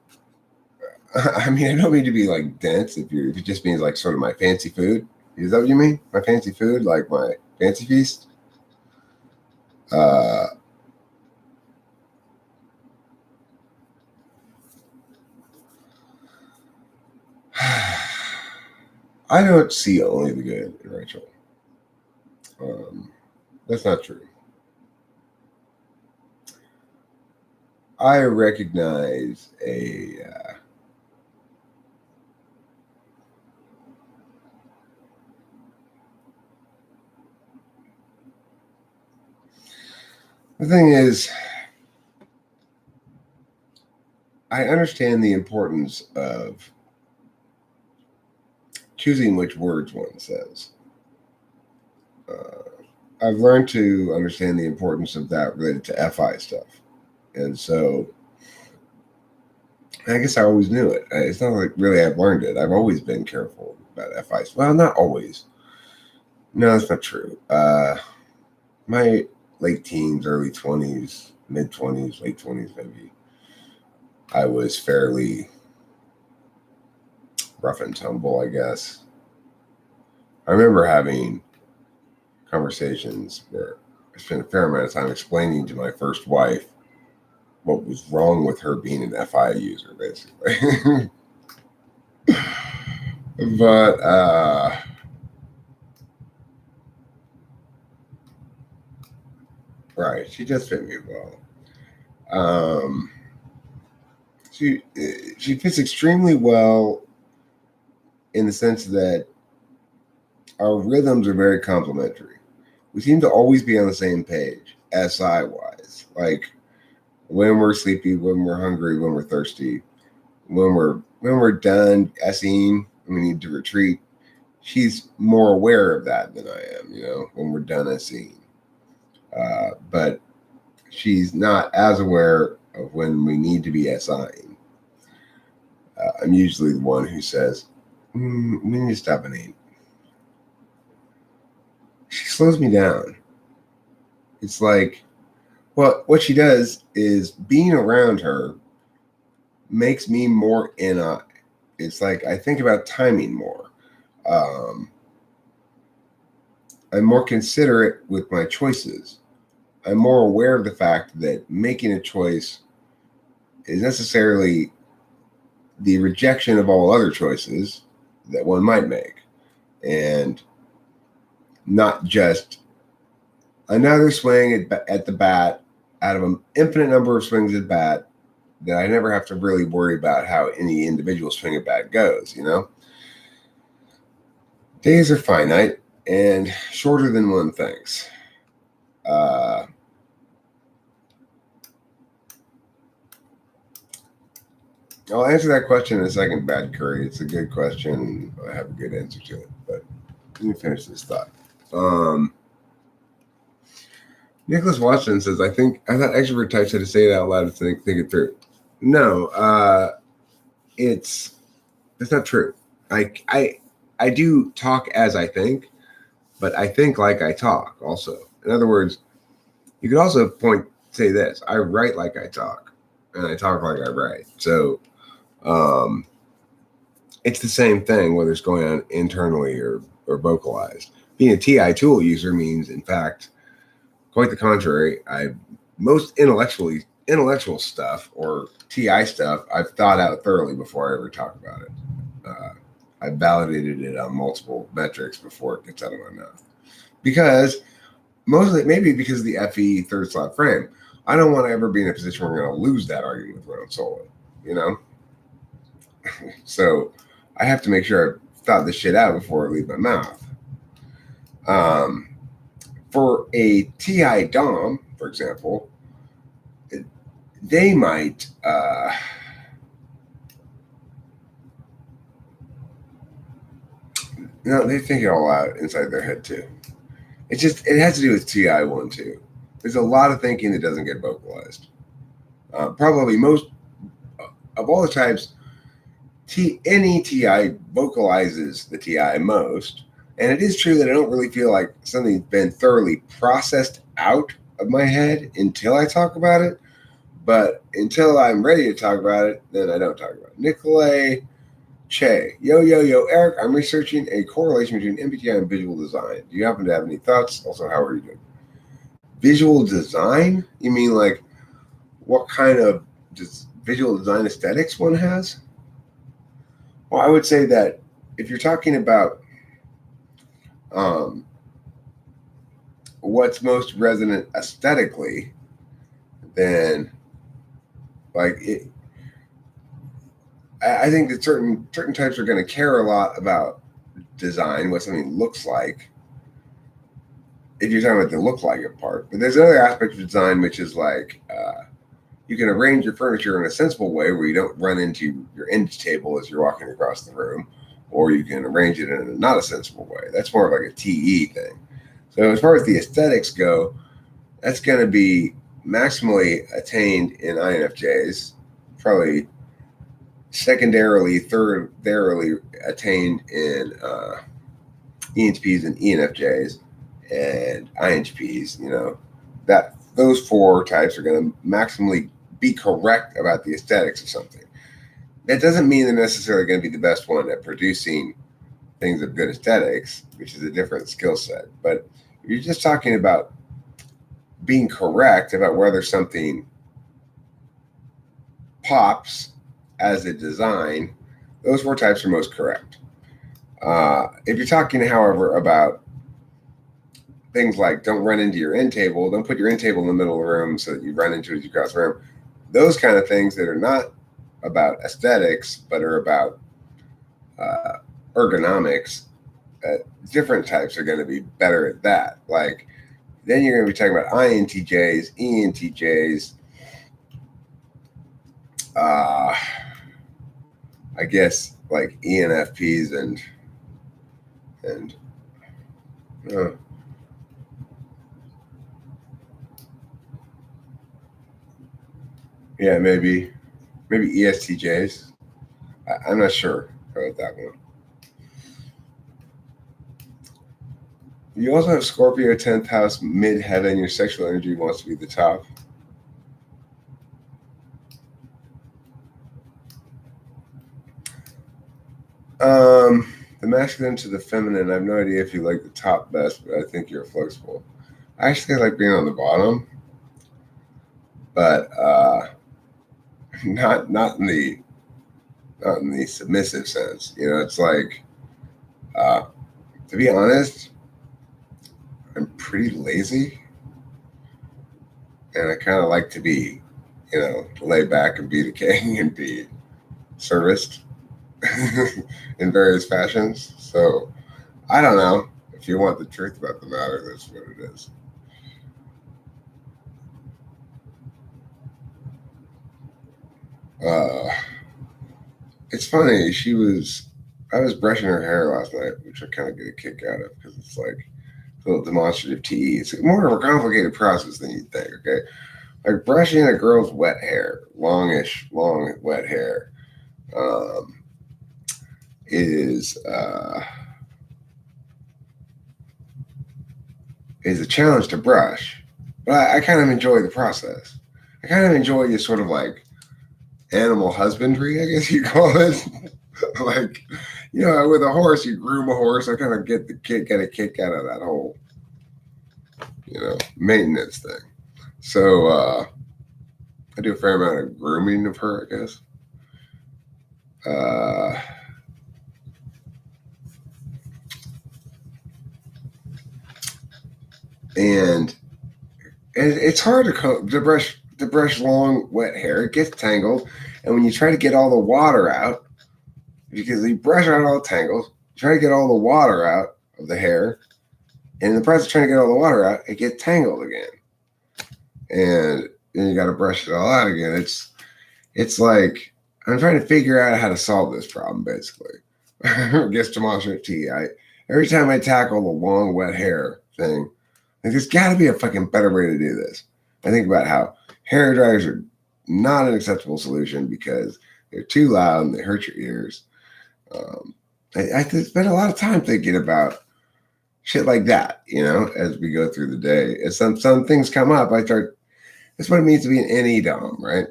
I mean, I don't mean to be dense if it just means sort of my fancy food. Is that what you mean? My fancy food, like my fancy feast? I don't see only the good in Rachel. That's not true. I recognize the thing is, I understand the importance of choosing which words one says. I've learned to understand the importance of that related to FI stuff. And so I guess I always knew it. It's not like really I've learned it. I've always been careful about FI. Well, not always. No, that's not true. My late teens, early 20s, mid 20s, late 20s maybe, I was fairly rough and tumble, I guess. I remember having conversations where I spent a fair amount of time explaining to my first wife what was wrong with her being an FI user, basically. But right, she does fit me well. She fits extremely well in the sense that our rhythms are very complementary. We seem to always be on the same page, SI-wise. Like when we're sleepy, when we're hungry, when we're thirsty, when we're done SEing, we need to retreat. She's more aware of that than I am, when we're done SEing. But she's not as aware of when we need to be SIing. I'm usually the one who says, we need to stop and eat. She slows me down. It's like, well, what she does is being around her makes me more it's like I think about timing more. I'm more considerate with my choices. I'm more aware of the fact that making a choice is necessarily the rejection of all other choices that one might make. And not just another swing at the bat out of an infinite number of swings at bat that I never have to really worry about how any individual swing at bat goes, Days are finite and shorter than one thinks. I'll answer that question in a second, Bad Curry. It's a good question. I have a good answer to it, but let me finish this thought. Nicholas Washington says, I thought extrovert types had to say it out loud to think it through. No, that's not true. I do talk as I think, but I think like I talk also. In other words, you could also say this: I write like I talk, and I talk like I write. So it's the same thing whether it's going on internally or vocalized. Being a TI tool user means, in fact, quite the contrary. Most intellectual stuff or TI stuff I've thought out thoroughly before I ever talk about it. I've validated it on multiple metrics before it gets out of my mouth. Because maybe because of the FE third slot frame, I don't want to ever be in a position where I'm going to lose that argument with my own solo, So I have to make sure I've thought this shit out before I leave my mouth. For a TI Dom, for example, they might they think it all out inside their head too. It has to do with TI 1 too. There's a lot of thinking that doesn't get vocalized. Probably most of all the types, any TI vocalizes the TI most. And it is true that I don't really feel like something's been thoroughly processed out of my head until I talk about it. But until I'm ready to talk about it, then I don't talk about it. Nikolay Che. Yo, Eric, I'm researching a correlation between MBTI and visual design. Do you happen to have any thoughts? Also, how are you doing? Visual design? You mean like what kind of visual design aesthetics one has? Well, I would say that if you're talking about what's most resonant aesthetically, then like it. I think that certain types are going to care a lot about design, what something looks like. If you're talking about the look like it part, but there's another aspect of design which is like you can arrange your furniture in a sensible way where you don't run into your end table as you're walking across the room, or you can arrange it in a not a sensible way. That's more of like a TE thing. So as far as the aesthetics go, that's going to be maximally attained in INFJs, probably secondarily, thirdly attained in ENTPs and ENFJs and INTPs. You know, that those four types are going to maximally be correct about the aesthetics of something. That doesn't mean they're necessarily going to be the best one at producing things of good aesthetics, which is a different skill set. But if you're just talking about being correct about whether something pops as a design, those four types are most correct. If you're talking, however, about things like don't run into your end table, don't put your end table in the middle of the room so that you run into it as you cross the room, those kind of things that are not about aesthetics but are about ergonomics, different types are going to be better at that. Like, then you're going to be talking about INTJs, ENTJs, I guess like ENFPs and yeah, maybe ESTJs. I'm not sure about that one. You also have Scorpio 10th house mid-heaven. Your sexual energy wants to be the top. The masculine to the feminine. I have no idea if you like the top best, but I think you're flexible. I actually like being on the bottom, but not in the submissive sense. You know, it's like to be honest, I'm pretty lazy, and I kind of like to be, you know, lay back and be the king and be serviced in various fashions. So I don't know. If you want the truth about the matter, that's what it is. It's funny. I was brushing her hair last night, which I kind of get a kick out of because it's like a little demonstrative TE. It's more of a complicated process than you'd think. Okay, like brushing a girl's wet hair, long wet hair, is a challenge to brush, but I kind of enjoy the process. I kind of enjoy the sort of like animal husbandry, I guess you call it. Like, you know, with a horse, you groom a horse. I kind of get a kick out of that whole, you know, maintenance thing. So I do a fair amount of grooming of her, I guess. And it's hard to brush long wet hair. It gets tangled, and when you try to get all the water out, because you brush out all the tangles, you try to get all the water out of the hair, and in the process of trying to get all the water out, it gets tangled again, and then you got to brush it all out again. It's like I'm trying to figure out how to solve this problem, basically. I guess demonstrative T. Every time I tackle the long wet hair thing, like, there's got to be a fucking better way to do this. I think about how hair dryers are not an acceptable solution because they're too loud and they hurt your ears. I spend a lot of time thinking about shit like that, you know, as we go through the day. As some things come up, that's what it means to be an NE-DOM, right?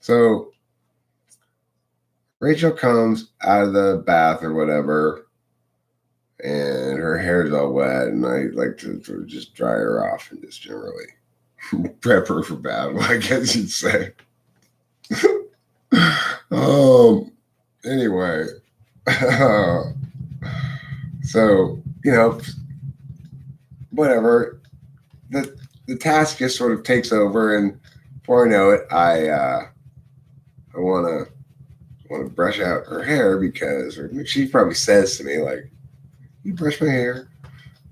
So Rachel comes out of the bath or whatever, and her hair's all wet, and I like to sort of just dry her off and just generally prep her for battle, I guess you'd say. Anyway, so, you know, whatever. The task just sort of takes over, and before I know it, I want to brush out her hair because, or she probably says to me like, "You brush my hair,"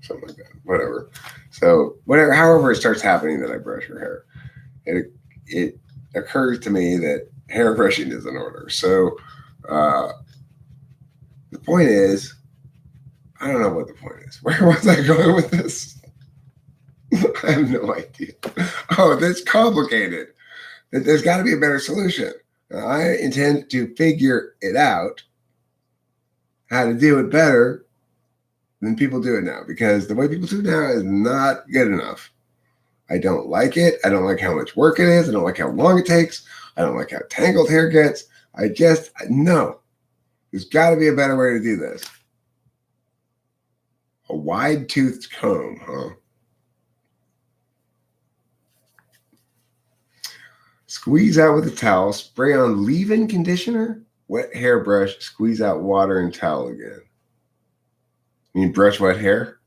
something like that. Whatever. So whatever, however it starts happening that I brush her hair, it occurs to me that hair brushing is in order. So the point is, I don't know what the point is. Where was I going with this? I have no idea. Oh, that's complicated. There's got to be a better solution. I intend to figure it out, how to do it better than people do it now, because the way people do it now is not good enough. I don't like it. I don't like how much work it is. I don't like how long it takes. I don't like how tangled hair gets. No. There's got to be a better way to do this. A wide-toothed comb, huh? Squeeze out with a towel, spray on leave-in conditioner, wet hairbrush, squeeze out water and towel again. You mean brush wet hair?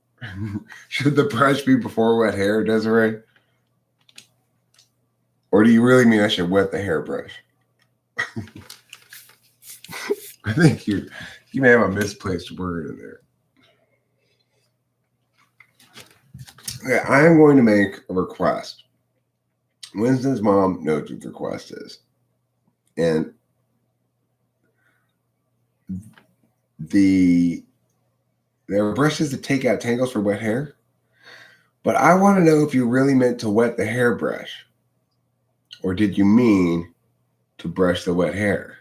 Should the brush be before wet hair, Desiree? Or do you really mean I should wet the hairbrush? I think you may have a misplaced word in there. Okay, I am going to make a request. Winston's mom knows what the request is. And there are brushes that take out tangles for wet hair. But I want to know if you really meant to wet the hairbrush. Or did you mean to brush the wet hair?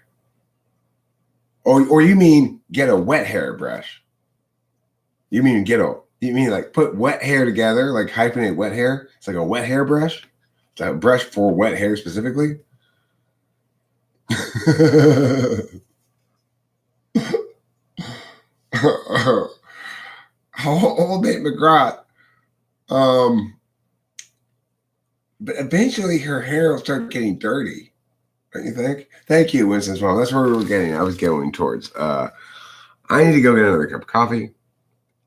Or you mean get a wet hairbrush? You mean like put wet hair together, like hyphenate wet hair? It's like a wet hairbrush? It's a brush for wet hair specifically? Old mate McGrath. But eventually her hair will start getting dirty. Don't you think? Thank you, Winston's mom. That's where we were getting. I was going towards. I need to go get another cup of coffee,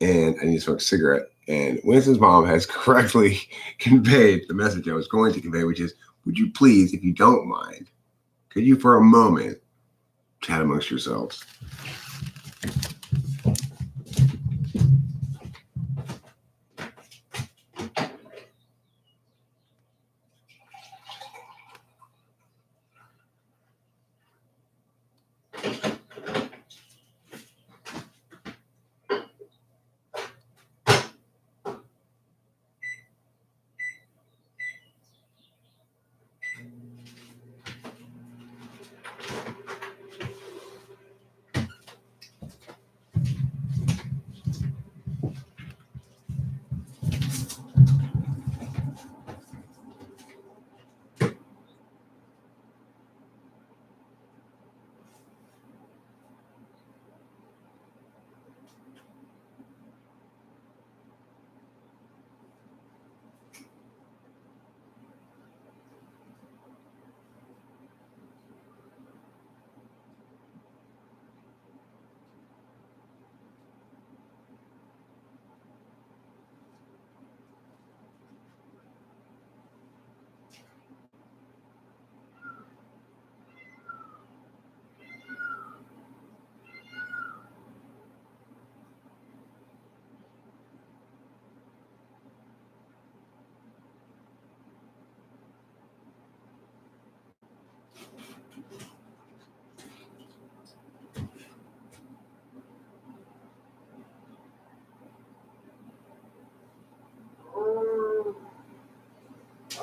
and I need to smoke a cigarette. And Winston's mom has correctly conveyed the message I was going to convey, which is, would you please, if you don't mind, could you for a moment chat amongst yourselves?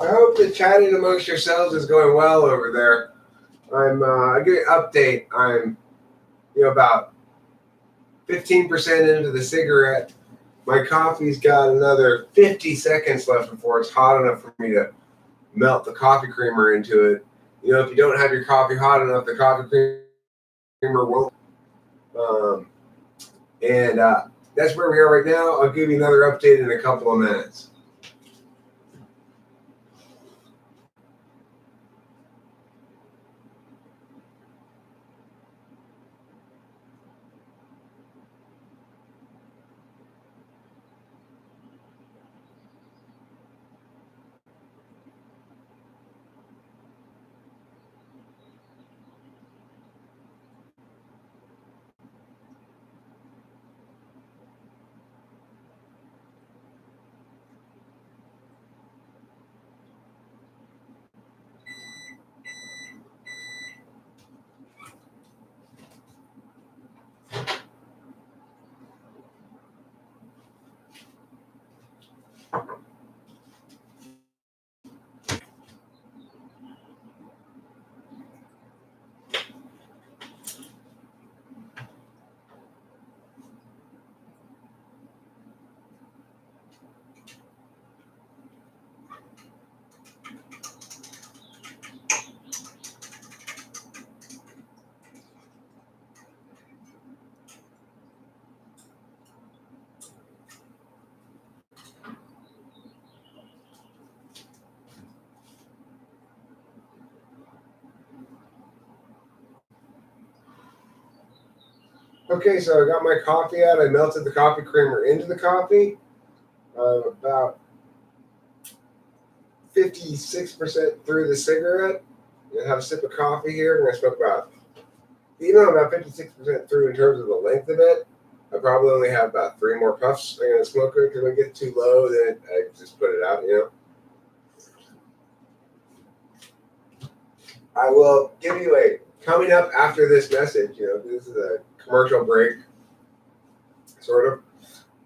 I hope the chatting amongst yourselves is going well over there. I get an update. I'm, about 15% into the cigarette. My coffee's got another 50 seconds left before it's hot enough for me to melt the coffee creamer into it. If you don't have your coffee hot enough, the coffee creamer won't. And that's where we are right now. I'll give you another update in a couple of minutes. Okay, so I got my coffee out. I melted the coffee creamer into the coffee. About 56% through the cigarette. I'm gonna have a sip of coffee here. I'm gonna smoke about, even though I'm about 56% through in terms of the length of it, I probably only have about 3 more puffs. I'm gonna smoke it because when I get too low, then I just put it out. I will give you a coming up after this message. This is a commercial break, sort of.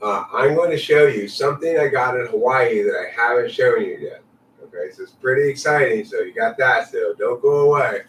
I'm going to show you something I got in Hawaii that I haven't shown you yet. Okay, so it's pretty exciting. So you got that still. Don't go away.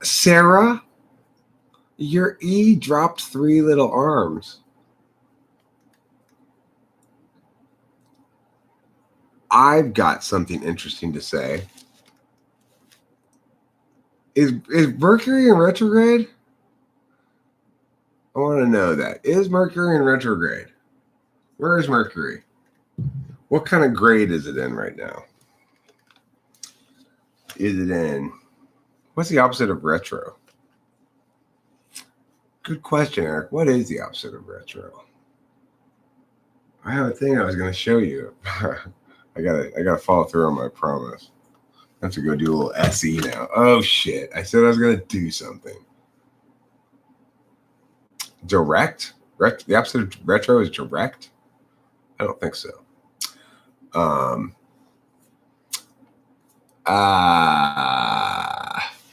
Sarah, your E dropped 3 little arms. I've got something interesting to say. Is Mercury in retrograde? I want to know that. Is Mercury in retrograde? Where is Mercury? What kind of grade is it in right now? Is it in... What's the opposite of retro? Good question, Eric. What is the opposite of retro? I have a thing I was going to show you. I gotta follow through on my promise. I have to go do a little SE now. Oh shit! I said I was going to do something. Direct? The opposite of retro is direct? I don't think so.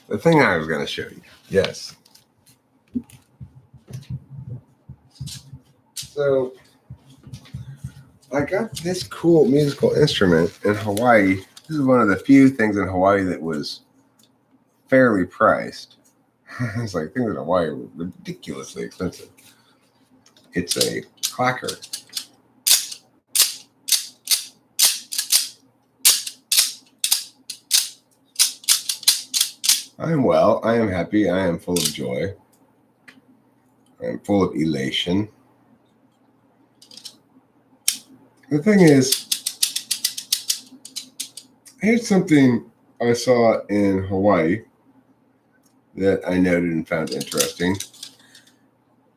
The thing I was going to show you. Yes. So I got this cool musical instrument in Hawaii. This is one of the few things in Hawaii that was fairly priced. It's like things in Hawaii were ridiculously expensive. It's a clacker. I am well. I am happy. I am full of joy. I am full of elation. The thing is, here's something I saw in Hawaii that I noted and found interesting.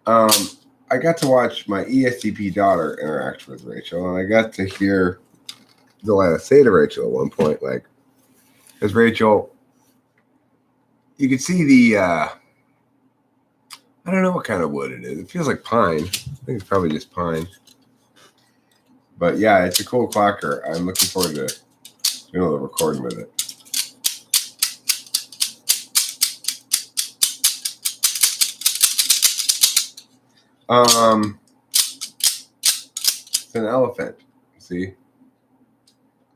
I got to watch my ESTP daughter interact with Rachel, and I got to hear Delilah say to Rachel at one point, like, because Rachel, you could see the, I don't know what kind of wood it is. It feels like pine. I think it's probably just pine. But yeah, it's a cool clacker. I'm looking forward to doing a little recording with it. It's an elephant. See?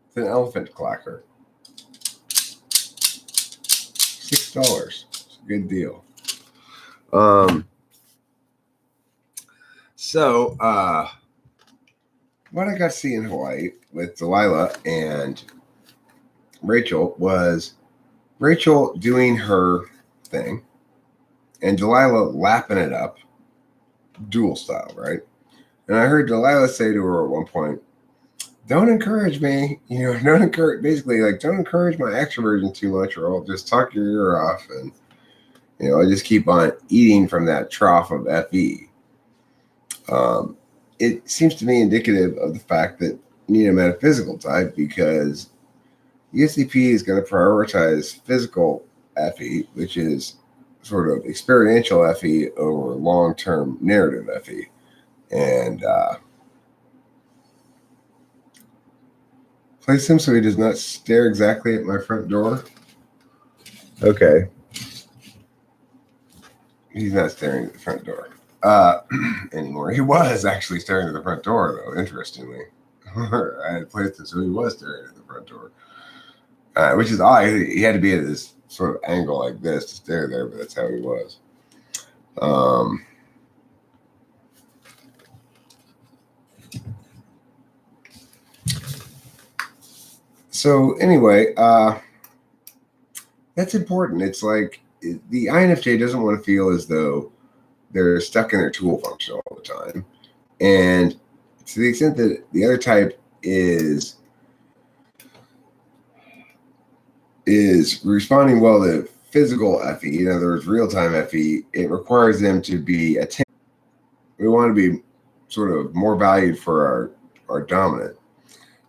It's an elephant clacker. $6. It's a good deal. So what I got to see in Hawaii with Delilah and Rachel was Rachel doing her thing and Delilah lapping it up, dual style, right? And I heard Delilah say to her at one point, don't encourage me, don't encourage my extroversion too much or I'll just talk your ear off and, I just keep on eating from that trough of FE. It seems to me indicative of the fact that you need a metaphysical type because ESTP is going to prioritize physical FE, which is sort of experiential FE over long-term narrative FE. And Place him so he does not stare exactly at my front door. Okay. He's not staring at the front door anymore. He was actually staring at the front door, though, interestingly. I had placed him so he was staring at the front door, which is odd. He had to be at this sort of angle like this to stare there, but that's how he was. So anyway, that's important. It's like the INFJ doesn't want to feel as though they're stuck in their tool function all the time. And to the extent that the other type is responding well to physical FE, in other words, real-time FE, it requires them to be attentive. We want to be sort of more valued for our dominant.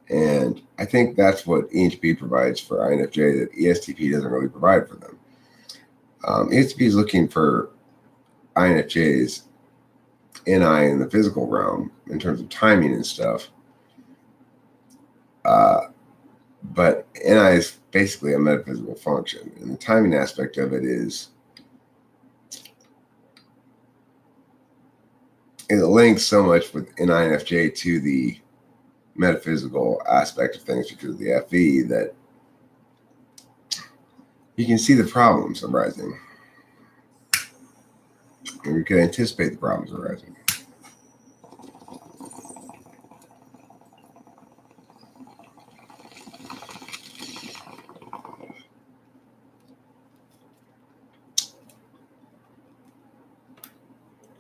And I think that's what ENTP provides for INFJ that ESTP doesn't really provide for them. ESTP is looking for INFJ's NI in the physical realm in terms of timing and stuff. But NI is basically a metaphysical function. And the timing aspect of it is it links so much with an INFJ to the metaphysical aspect of things because of the FE that you can see the problems arising. And you can anticipate the problems arising.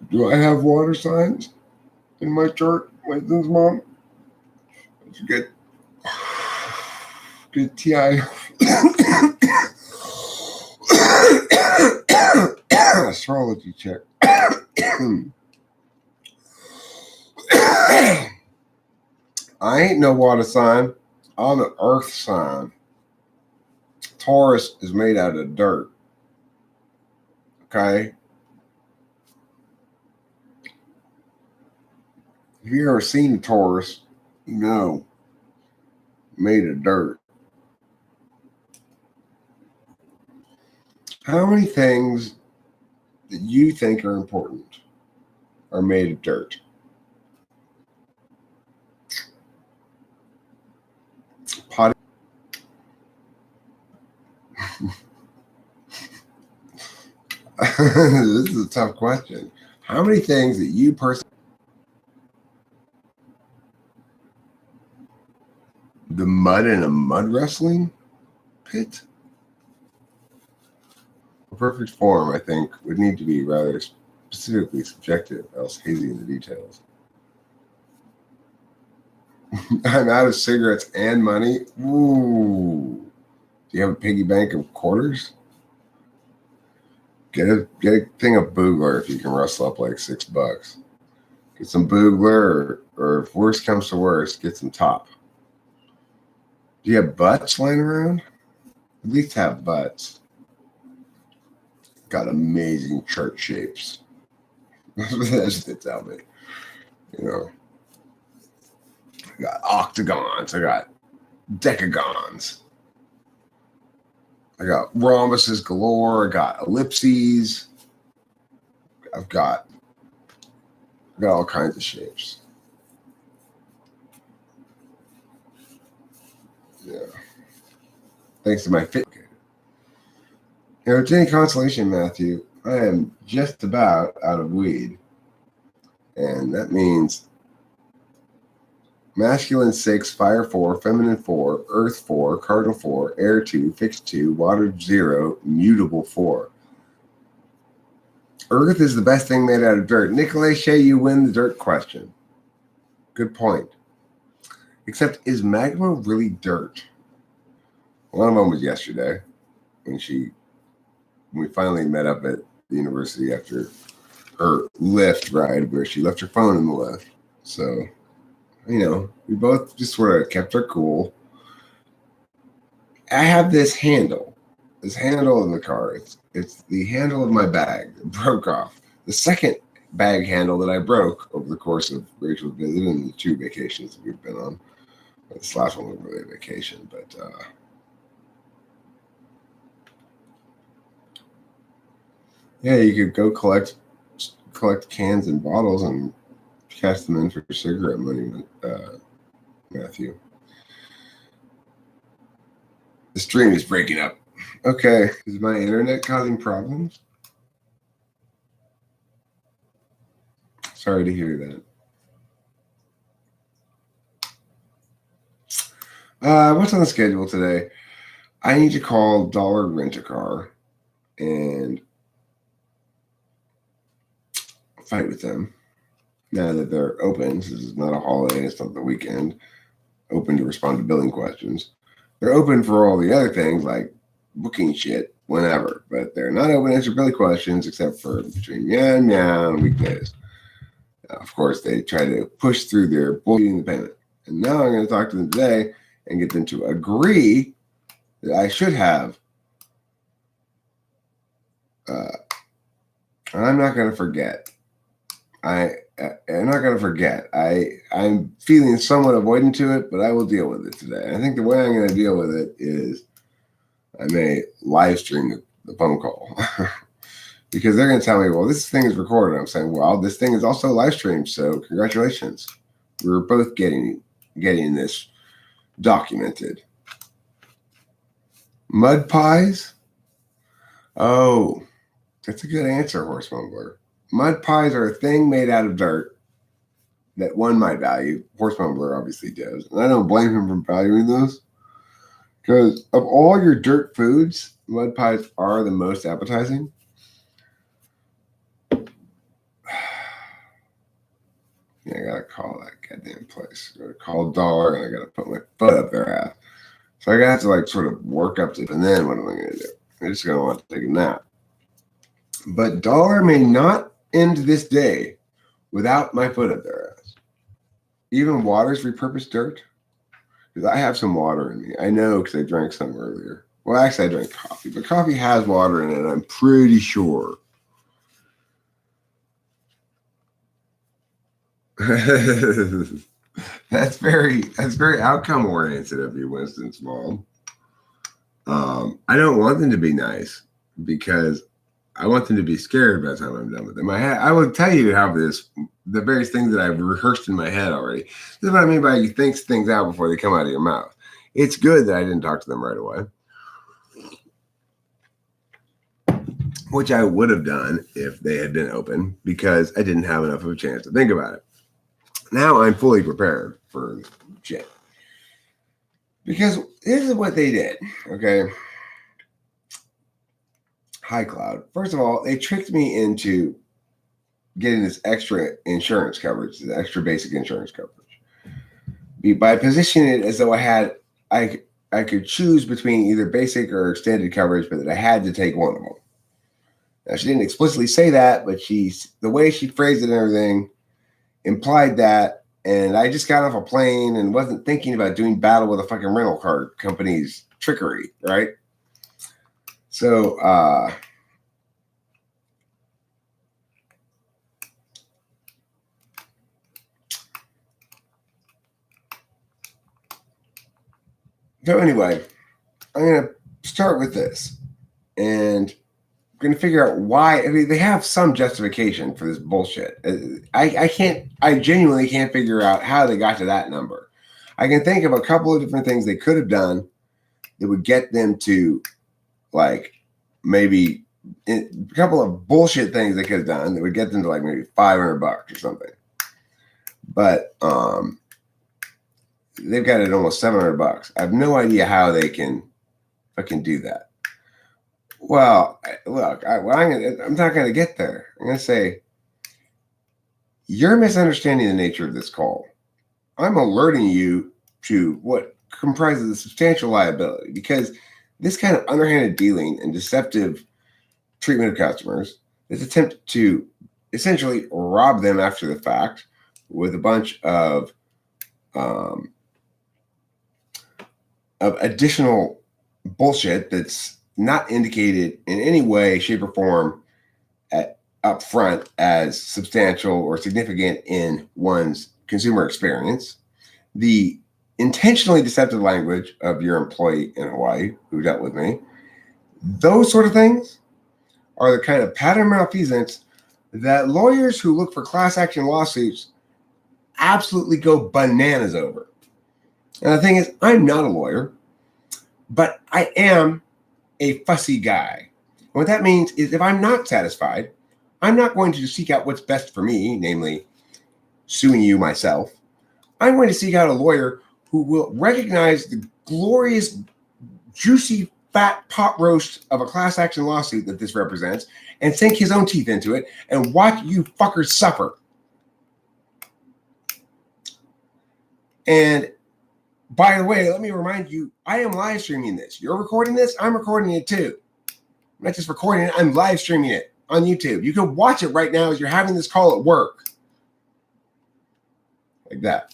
Do I have water signs in my chart, Layton's mom? Good TI. Astrology check. I ain't no water sign. I'm an earth sign. Taurus is made out of dirt. Okay? If you ever seen a Taurus, you know, made of dirt. How many things that you think are important are made of dirt? Potty. This is a tough question. How many things that you personally the mud in a mud wrestling pit? A perfect form, I think, would need to be rather specifically subjective, else hazy in the details. I'm out of cigarettes and money. Ooh. Do you have a piggy bank of quarters? Get a thing of Boogler if you can rustle up like $6. Get some Boogler, or if worse comes to worse, get some Top. Do you have butts lying around? At least have butts. Got amazing chart shapes. That's what they tell me. You know, I got octagons. I got decagons. I got rhombuses galore. I got ellipses. I've got all kinds of shapes. Yeah. Thanks to my fit. You know, to any consolation, Matthew, I am just about out of weed. And that means masculine 6, fire 4, feminine 4, earth 4, cardinal 4, air 2, fixed 2, water 0, mutable 4. Earth is the best thing made out of dirt. Nicolay Shea, you win the dirt question. Good point. Except, is magma really dirt? One of them was yesterday when we finally met up at the university after her Lyft ride where she left her phone in the lift. So, you know, we both just sort of kept her cool. I have this handle in the car. It's the handle of my bag that broke off. The second bag handle that I broke over the course of Rachel's visit and the 2 vacations that we've been on. This last one was really a vacation, but yeah, you could go collect cans and bottles and cash them in for cigarette money, Matthew. The stream is breaking up. Okay, is my internet causing problems? Sorry to hear that. What's on the schedule today? I need to call Dollar Rent-A-Car and fight with them now that they're open. This is not a holiday. It's not the weekend. Open to respond to billing questions. They're open for all the other things like booking shit whenever, but they're not open to answer billing questions except for between meow and meow and weekdays. Of course, they try to push through their bullshitting the payment. And now I'm going to talk to them today and get them to agree that I should have. I'm not going to forget. I'm not going to forget. I'm feeling somewhat avoidant to it, but I will deal with it today. I think the way I'm going to deal with it is I may live stream the phone call because they're going to tell me, well, this thing is recorded. I'm saying, well, this thing is also live streamed, so congratulations. We're both getting this documented. Mud pies? Oh, that's a good answer, Horse Mumbler. Mud pies are a thing made out of dirt that one might value. Horse Mumbler obviously does. And I don't blame him for valuing those. Because of all your dirt foods, mud pies are the most appetizing. Yeah, I gotta call that goddamn place. I gotta call Dollar and I gotta put my foot up their ass. So I got to like sort of work up to it. And then what am I gonna do? I'm just gonna want to take a nap. But Dollar may not end this day without my foot up their ass. Even water's repurposed dirt. Because I have some water in me. I know because I drank some earlier. Well, actually, I drank coffee, but coffee has water in it, I'm pretty sure. That's very outcome oriented of you, Winston Small. I don't want them to be nice because I want them to be scared by the time I'm done with them. I will tell you how the various things that I've rehearsed in my head already. This is what I mean by you think things out before they come out of your mouth. It's good that I didn't talk to them right away, which I would have done if they had been open because I didn't have enough of a chance to think about it. Now I'm fully prepared for shit. Because this is what they did, okay? Hi, Cloud. First of all, they tricked me into getting this extra insurance coverage, this extra basic insurance coverage, by positioning it as though I could choose between either basic or extended coverage, but that I had to take one of them. Now, she didn't explicitly say that, but the way she phrased it and everything implied that, and I just got off a plane and wasn't thinking about doing battle with a fucking rental car company's trickery, right? So, anyway, I'm going to start with this, and I'm going to figure out why. I mean, they have some justification for this bullshit. I genuinely can't figure out how they got to that number. I can think of a couple of different things they could have done that would get them to, like, maybe a couple of bullshit things they could have done that would get them to like maybe $500 or something. But they've got it almost $700. I have no idea how they can fucking do that. Well, look, I'm not going to get there. I'm going to say, you're misunderstanding the nature of this call. I'm alerting you to what comprises a substantial liability because this kind of underhanded dealing and deceptive treatment of customers, this attempt to essentially rob them after the fact with a bunch of additional bullshit that's not indicated in any way, shape, or form up front as substantial or significant in one's consumer experience. The intentionally deceptive language of your employee in Hawaii who dealt with me. Those sort of things are the kind of pattern malfeasance that lawyers who look for class action lawsuits absolutely go bananas over. And the thing is, I'm not a lawyer, but I am a fussy guy. And what that means is if I'm not satisfied, I'm not going to seek out what's best for me, namely suing you myself. I'm going to seek out a lawyer who will recognize the glorious, juicy, fat pot roast of a class action lawsuit that this represents and sink his own teeth into it and watch you fuckers suffer. And by the way, let me remind you, I am live streaming this. You're recording this, I'm recording it too. I'm not just recording it, I'm live streaming it on YouTube. You can watch it right now as you're having this call at work. Like that.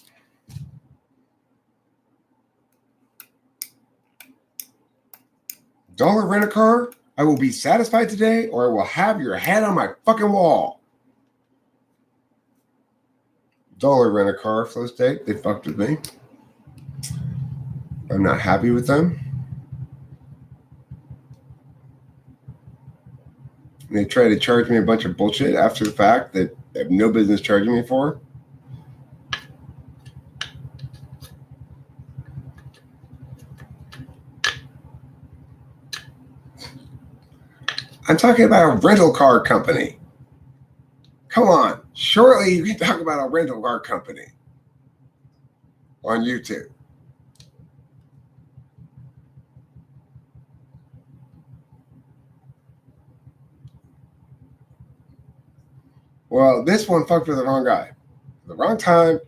Dollar rent-a-car, I will be satisfied today or I will have your head on my fucking wall. Dollar rent-a-car flow state, they fucked with me. I'm not happy with them. They try to charge me a bunch of bullshit after the fact that they have no business charging me for. I'm talking about a rental car company. Come on. Shortly, you can talk about a rental car company on YouTube. Well, this one fucked with the wrong guy. The wrong time,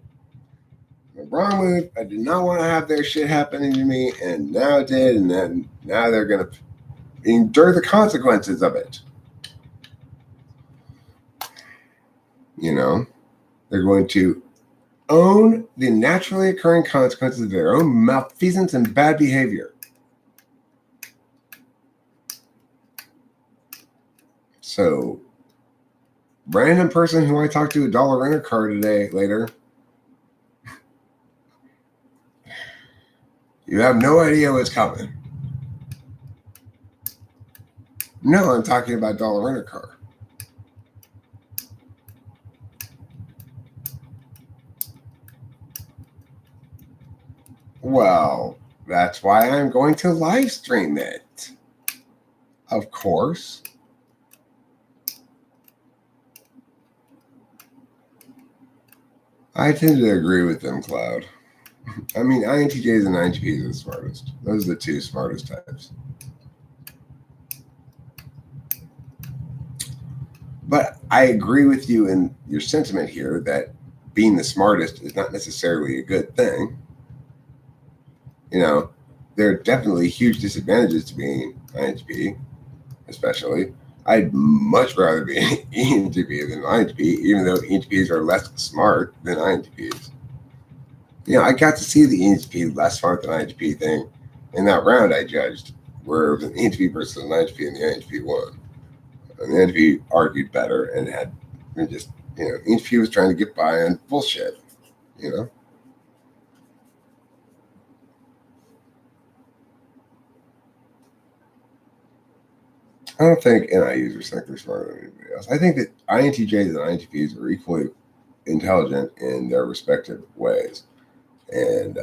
the wrong move. I did not want to have their shit happening to me, and now it did, and then now they're going to endure the consequences of it. You know, they're going to own the naturally occurring consequences of their own malfeasance and bad behavior. So, random person who I talked to a dollar rent-a-car today later, you have no idea what's coming. No, I'm talking about dollar rent-a-car. Well, that's why I'm going to live stream it. Of course. I tend to agree with them, Cloud. I mean, INTJs and INTPs are the smartest. Those are the two smartest types. But I agree with you in your sentiment here that being the smartest is not necessarily a good thing. You know, there are definitely huge disadvantages to being INTP, especially. I'd much rather be an ENTP than an INTP, even though ENTPs are less smart than INTPs. You know, I got to see the ENTP less smart than INTP thing in that round I judged, where it was an ENTP versus an INTP and the INTP won. And the INTP argued better and had just, you know, ENTP was trying to get by on bullshit, you know. I don't think NIUs think they're smarter than anybody else. I think that INTJs and INTPs are equally intelligent in their respective ways. And,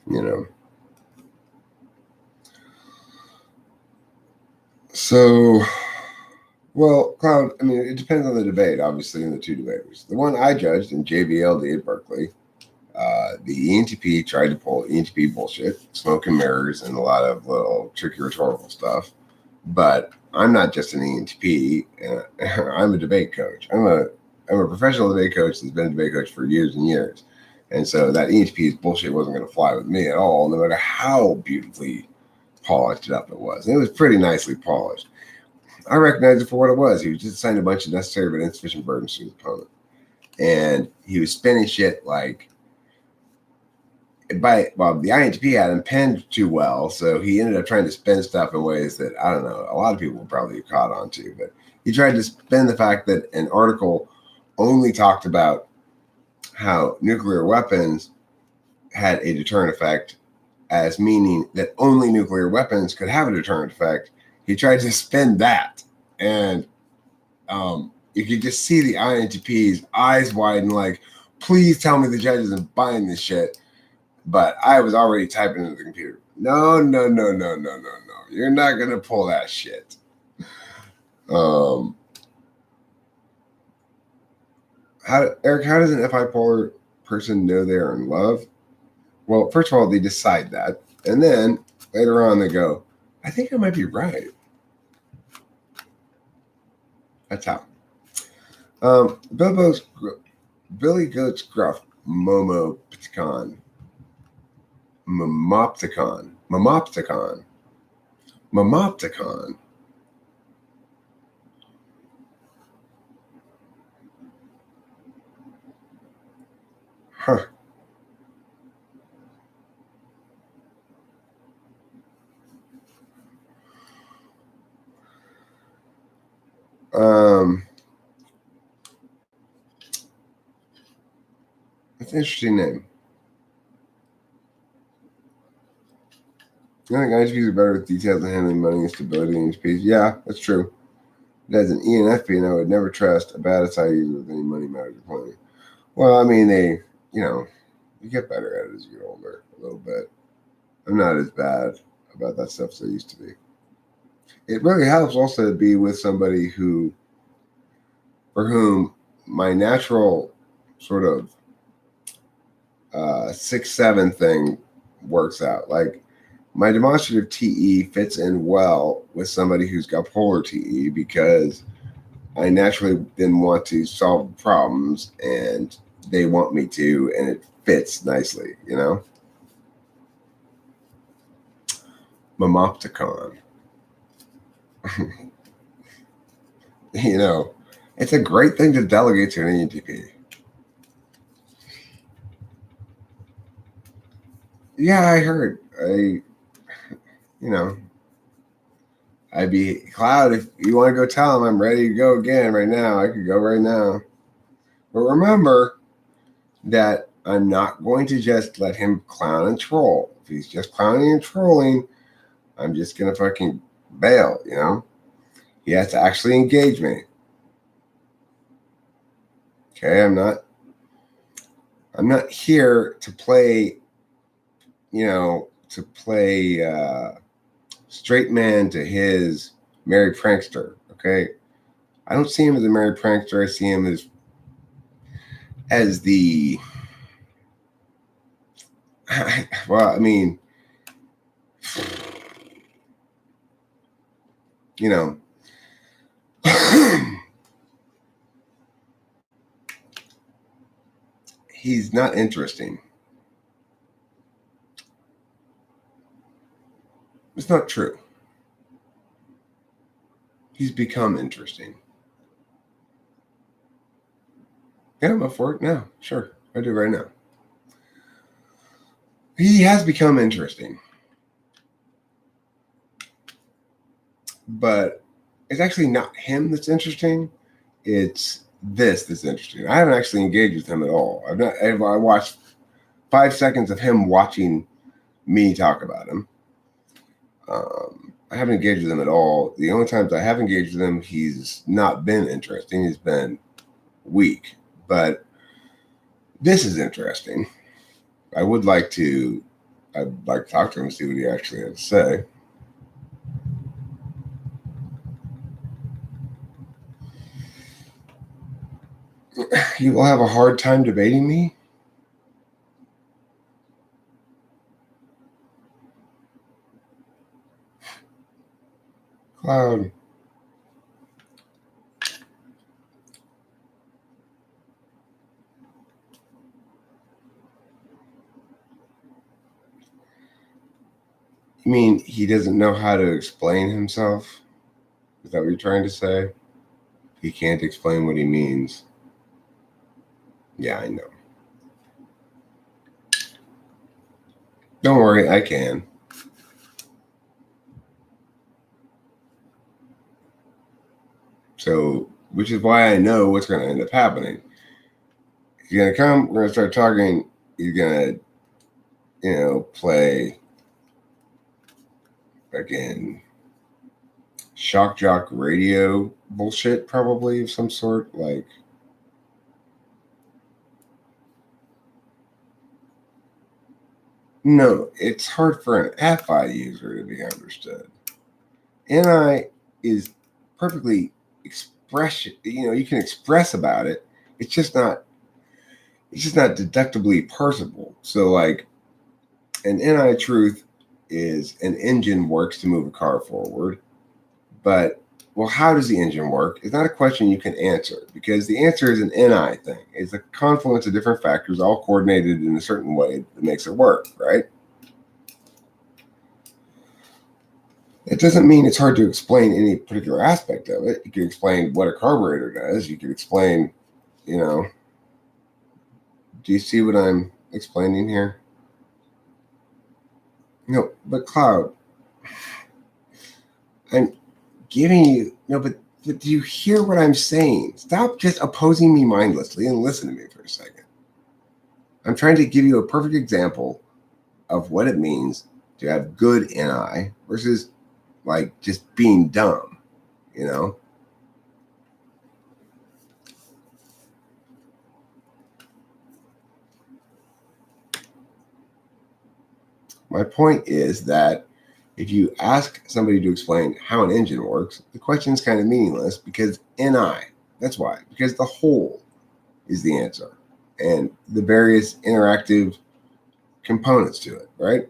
you know, so, well, Cloud, I mean, it depends on the debate, obviously, in the two debaters. The one I judged in JVLD at Berkeley, the ENTP tried to pull ENTP bullshit, smoke and mirrors, and a lot of little tricky rhetorical stuff. But I'm not just an ENTP. I'm a debate coach. I'm a professional debate coach that's been a debate coach for years and years. And so that ENTP's bullshit wasn't going to fly with me at all, no matter how beautifully polished up it was. And it was pretty nicely polished. I recognized it for what it was. He was just assigning a bunch of necessary but insufficient burdens to his opponent. And he was spinning shit like, the INTP had him penned too well, so he ended up trying to spin stuff in ways that, I don't know, a lot of people will probably have caught on to. But he tried to spin the fact that an article only talked about how nuclear weapons had a deterrent effect, as meaning that only nuclear weapons could have a deterrent effect. He tried to spin that, and you could just see the INTP's eyes widen, like, please tell me the judge isn't buying this shit. But I was already typing into the computer. No. You're not gonna pull that shit. Eric, how does an bipolar person know they are in love? Well, first of all, they decide that, and then later on they go, I think I might be right. That's how. Billy Goat's Gruff, Momopticon. Huh. That's an interesting name. I think INFPs are better with details and handling money and stability in INFPs. Yeah, that's true. But as an ENFP, and I would never trust a bad SI user with any money matters or planning. Well, I mean, you get better at it as you get older a little bit. I'm not as bad about that stuff as I used to be. It really helps also to be with somebody for whom my natural sort of 6-7 thing works out. Like my demonstrative TE fits in well with somebody who's got polar TE, because I naturally then want to solve problems and they want me to, and it fits nicely, Momopticon. It's a great thing to delegate to an ENTP. Yeah, I heard. I'd be Cloud. If you want to go tell him I'm ready to go again right now, I could go right now. But remember that I'm not going to just let him clown and troll. If he's just clowning and trolling, I'm just going to fucking bail, He has to actually engage me. Okay, I'm not here to play, straight man to his merry prankster, okay? I don't see him as a merry prankster. I see him as the, well, I mean, he's not interesting. It's not true. He's become interesting. Yeah, I'm up for it now. Sure, I do right now. He has become interesting. But it's actually not him that's interesting. It's this that's interesting. I haven't actually engaged with him at all. I watched 5 seconds of him watching me talk about him. I haven't engaged with him at all. The only times I have engaged with him, he's not been interesting. He's been weak. But this is interesting. I'd like to talk to him and see what he actually has to say. You will have a hard time debating me? Cloud. You mean he doesn't know how to explain himself? Is that what you're trying to say? He can't explain what he means. Yeah, I know. Don't worry, I can. So which is why I know what's going to end up happening. You're going to come, we're going to start talking, you're going to, play, again, shock jock radio bullshit, probably, of some sort, like, no, it's hard for an FI user to be understood. NI is perfectly expression, you can express about it. It's just not deductibly parsable. So like an NI truth is an engine works to move a car forward. But, well, how does the engine work? It's not a question you can answer, because the answer is an NI thing. It's a confluence of different factors all coordinated in a certain way that makes it work, right? It doesn't mean it's hard to explain any particular aspect of it. You can explain what a carburetor does. You can explain, do you see what I'm explaining here? No, but Cloud, I'm giving you, but do you hear what I'm saying? Stop just opposing me mindlessly and listen to me for a second. I'm trying to give you a perfect example of what it means to have good NI versus like just being dumb, My point is that if you ask somebody to explain how an engine works, the question is kind of meaningless, because NI, that's why, because the whole is the answer and the various interactive components to it, right?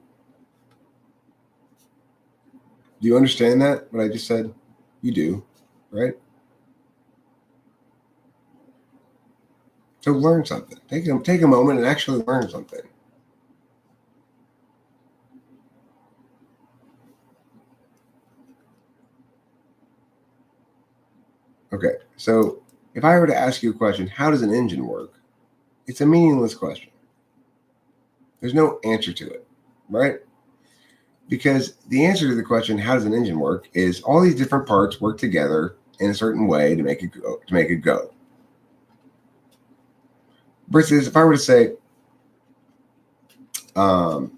Do you understand that, what I just said? You do, right? So learn something. Take a moment and actually learn something. Okay, so if I were to ask you a question, how does an engine work? It's a meaningless question. There's no answer to it, right? Because the answer to the question, how does an engine work, is all these different parts work together in a certain way to make it go. Versus if I were to say, how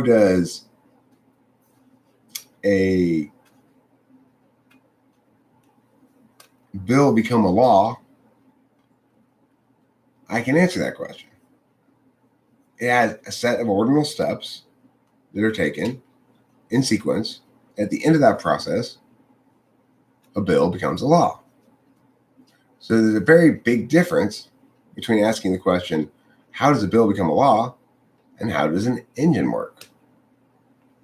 does a bill become a law? I can answer that question. It has a set of ordinal steps that are taken in sequence. At the end of that process, a bill becomes a law. So there's a very big difference between asking the question, how does a bill become a law, and how does an engine work?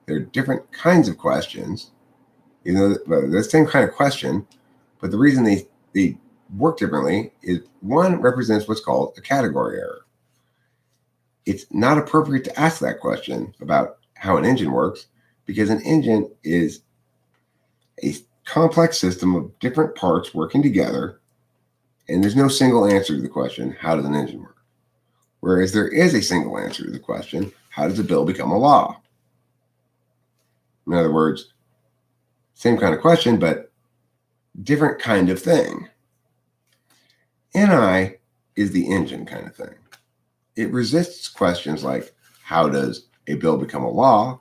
They're different kinds of questions, even though they're the same kind of question, but the reason they work differently is one represents what's called a category error. It's not appropriate to ask that question about how an engine works, because an engine is a complex system of different parts working together, and there's no single answer to the question, how does an engine work? Whereas there is a single answer to the question, how does a bill become a law? In other words, same kind of question, but different kind of thing. NI is the engine kind of thing. It resists questions like, how does a bill become a law?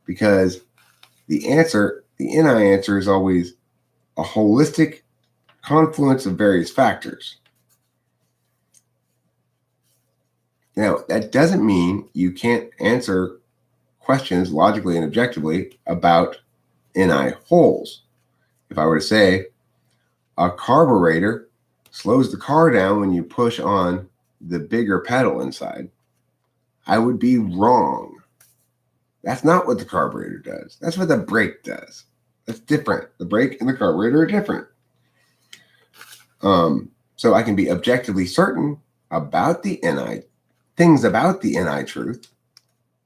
Because the NI answer is always a holistic confluence of various factors. Now, that doesn't mean you can't answer questions logically and objectively about NI wholes. If I were to say a carburetor slows the car down when you push on the bigger pedal inside, I would be wrong. That's not what the carburetor does. That's what the brake does. That's different. The brake and the carburetor are different. So I can be objectively certain about the NI, things about the NI truth,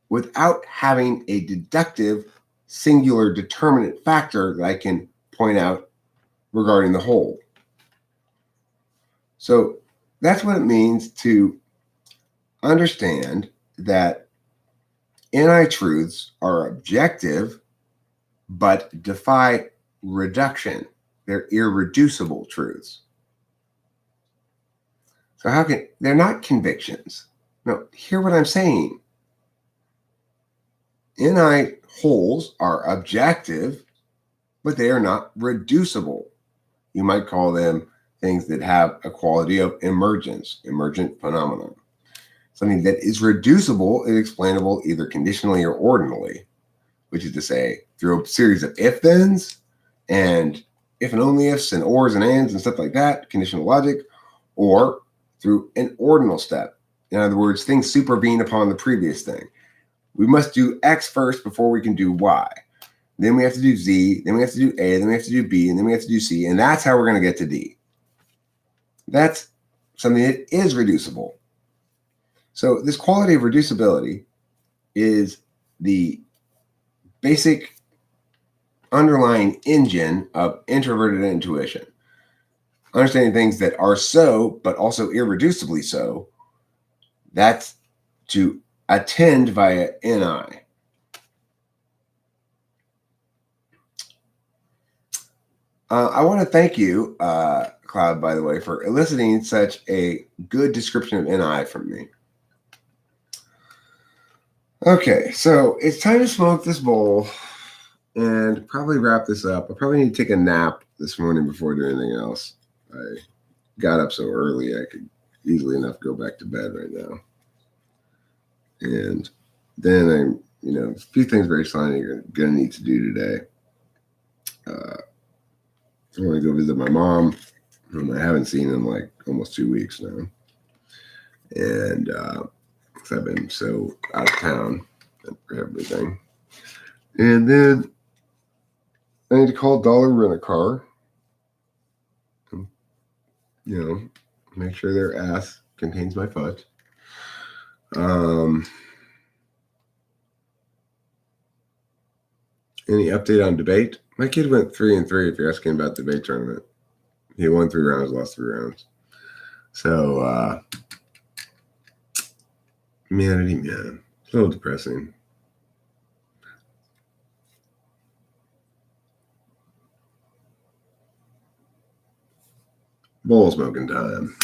without having a deductive singular determinate factor that I can point out regarding the whole. So that's what it means to understand that NI truths are objective but defy reduction. They're irreducible truths. So they're not convictions. No, hear what I'm saying. NI wholes are objective, but they are not reducible. You might call them things that have a quality of emergent phenomenon. Something that is reducible and explainable either conditionally or ordinally, which is to say, through a series of if-thens and if and only ifs and ors and ands and stuff like that, conditional logic, or through an ordinal step. In other words, things supervene upon the previous thing. We must do X first before we can do Y. Then we have to do Z, then we have to do A, then we have to do B, and then we have to do C, and that's how we're going to get to D. That's something that is reducible. So this quality of reducibility is the basic underlying engine of introverted intuition. Understanding things that are so, but also irreducibly so, that's to attend via NI. I want to thank you, Cloud, by the way, for eliciting such a good description of NI from me. Okay, so it's time to smoke this bowl and probably wrap this up. I probably need to take a nap this morning before doing anything else. I got up so early I could easily enough go back to bed right now. And then a few things very exciting you're going to need to do today. I want to go visit my mom, whom I haven't seen in like almost 2 weeks now. And I've been so out of town for everything. And then I need to call Dollar Rent-A-Car. Make sure their ass contains my foot. Any update on debate? My kid went 3-3 if you're asking about debate tournament. He won 3 rounds, lost 3 rounds. So, man. It's a little depressing. Bowl smoking time.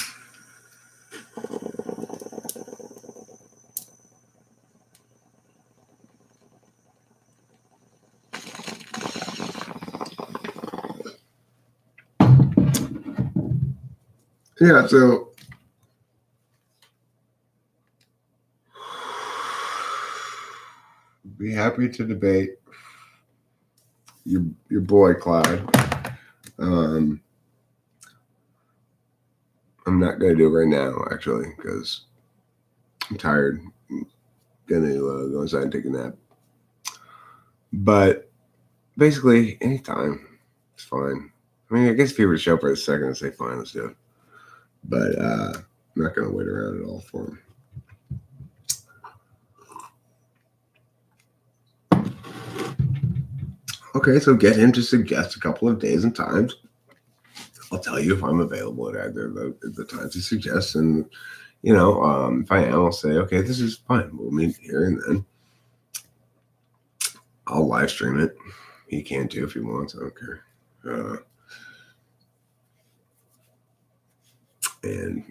Yeah, so be happy to debate your boy Clyde. I'm not going to do it right now, actually, because I'm tired. I'm going to go inside and take a nap. But basically, anytime it's fine. I mean, I guess if you were to show up for a second and say, fine, let's do it. But I'm not going to wait around at all for him. Okay, so get him to suggest a couple of days and times. I'll tell you if I'm available at either of the times he suggests. And, if I am, I'll say, okay, this is fine. We'll meet here and then. I'll live stream it. He can too if he wants. I don't care. And,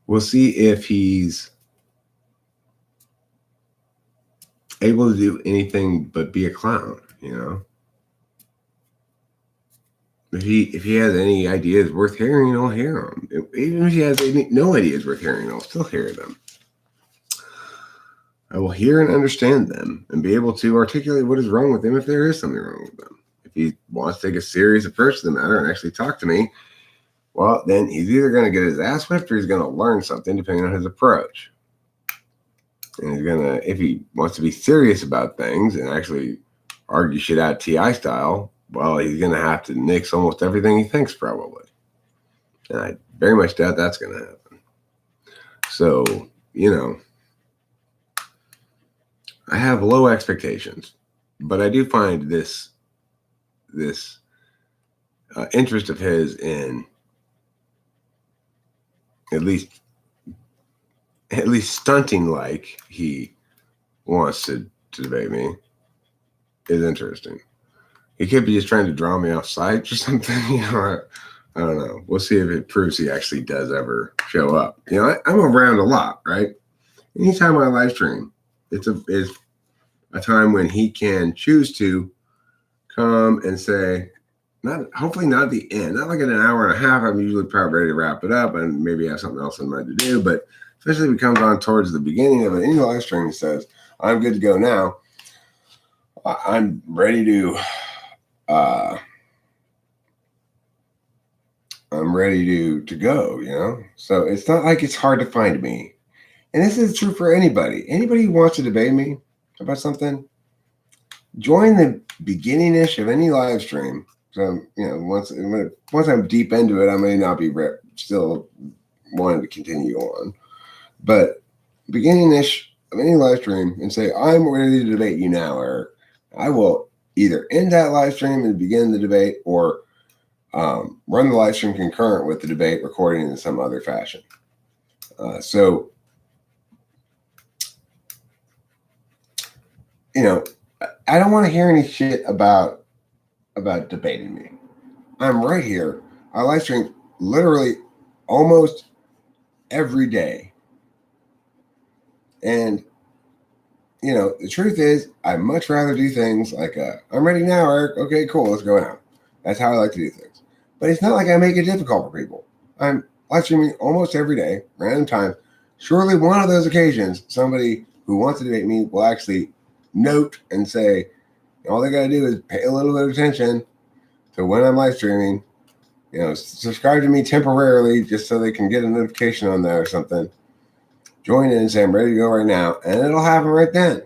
we'll see if he's able to do anything but be a clown, If he has any ideas worth hearing, I'll hear them. Even if he has no ideas worth hearing, I'll still hear them. I will hear and understand them and be able to articulate what is wrong with them if there is something wrong with them. If he wants to take a serious approach to the matter and actually talk to me, well, then he's either going to get his ass whipped or he's going to learn something depending on his approach. And he's going to, if he wants to be serious about things and actually argue shit out TI style, well, he's going to have to nix almost everything he thinks probably. And I very much doubt that's going to happen. So, I have low expectations, but I do find this interest of his in at least stunting like he wants to debate me is interesting. He could be just trying to draw me off site or something. I don't know. We'll see if it proves he actually does ever show up. I'm around a lot, right? Anytime I live stream, it's a time when he can choose to come and say, hopefully not at the end, not like in an hour and a half. I'm usually probably ready to wrap it up and maybe have something else in mind to do. But especially if it comes on towards the beginning of any live stream, he says, I'm good to go now. I'm ready to go, So it's not like it's hard to find me. And this is true for anybody. Anybody who wants to debate me about something, join the beginning-ish of any live stream. So, once I'm deep into it, I may not be still wanting to continue on. But beginning-ish of any live stream and say, I'm ready to debate you now, Eric. I will either end that live stream and begin the debate or run the live stream concurrent with the debate recording in some other fashion. So, I don't want to hear any shit about debating me. I'm right here. I live stream literally almost every day. And, the truth is, I'd much rather do things like, I'm ready now, Eric. Okay, cool. Let's go now. That's how I like to do things. But it's not like I make it difficult for people. I'm live streaming almost every day, random times. Surely one of those occasions, somebody who wants to debate me will actually note and say, all they got to do is pay a little bit of attention to when I'm live streaming, subscribe to me temporarily just so they can get a notification on that or something. Join in and say, I'm ready to go right now. And it'll happen right then.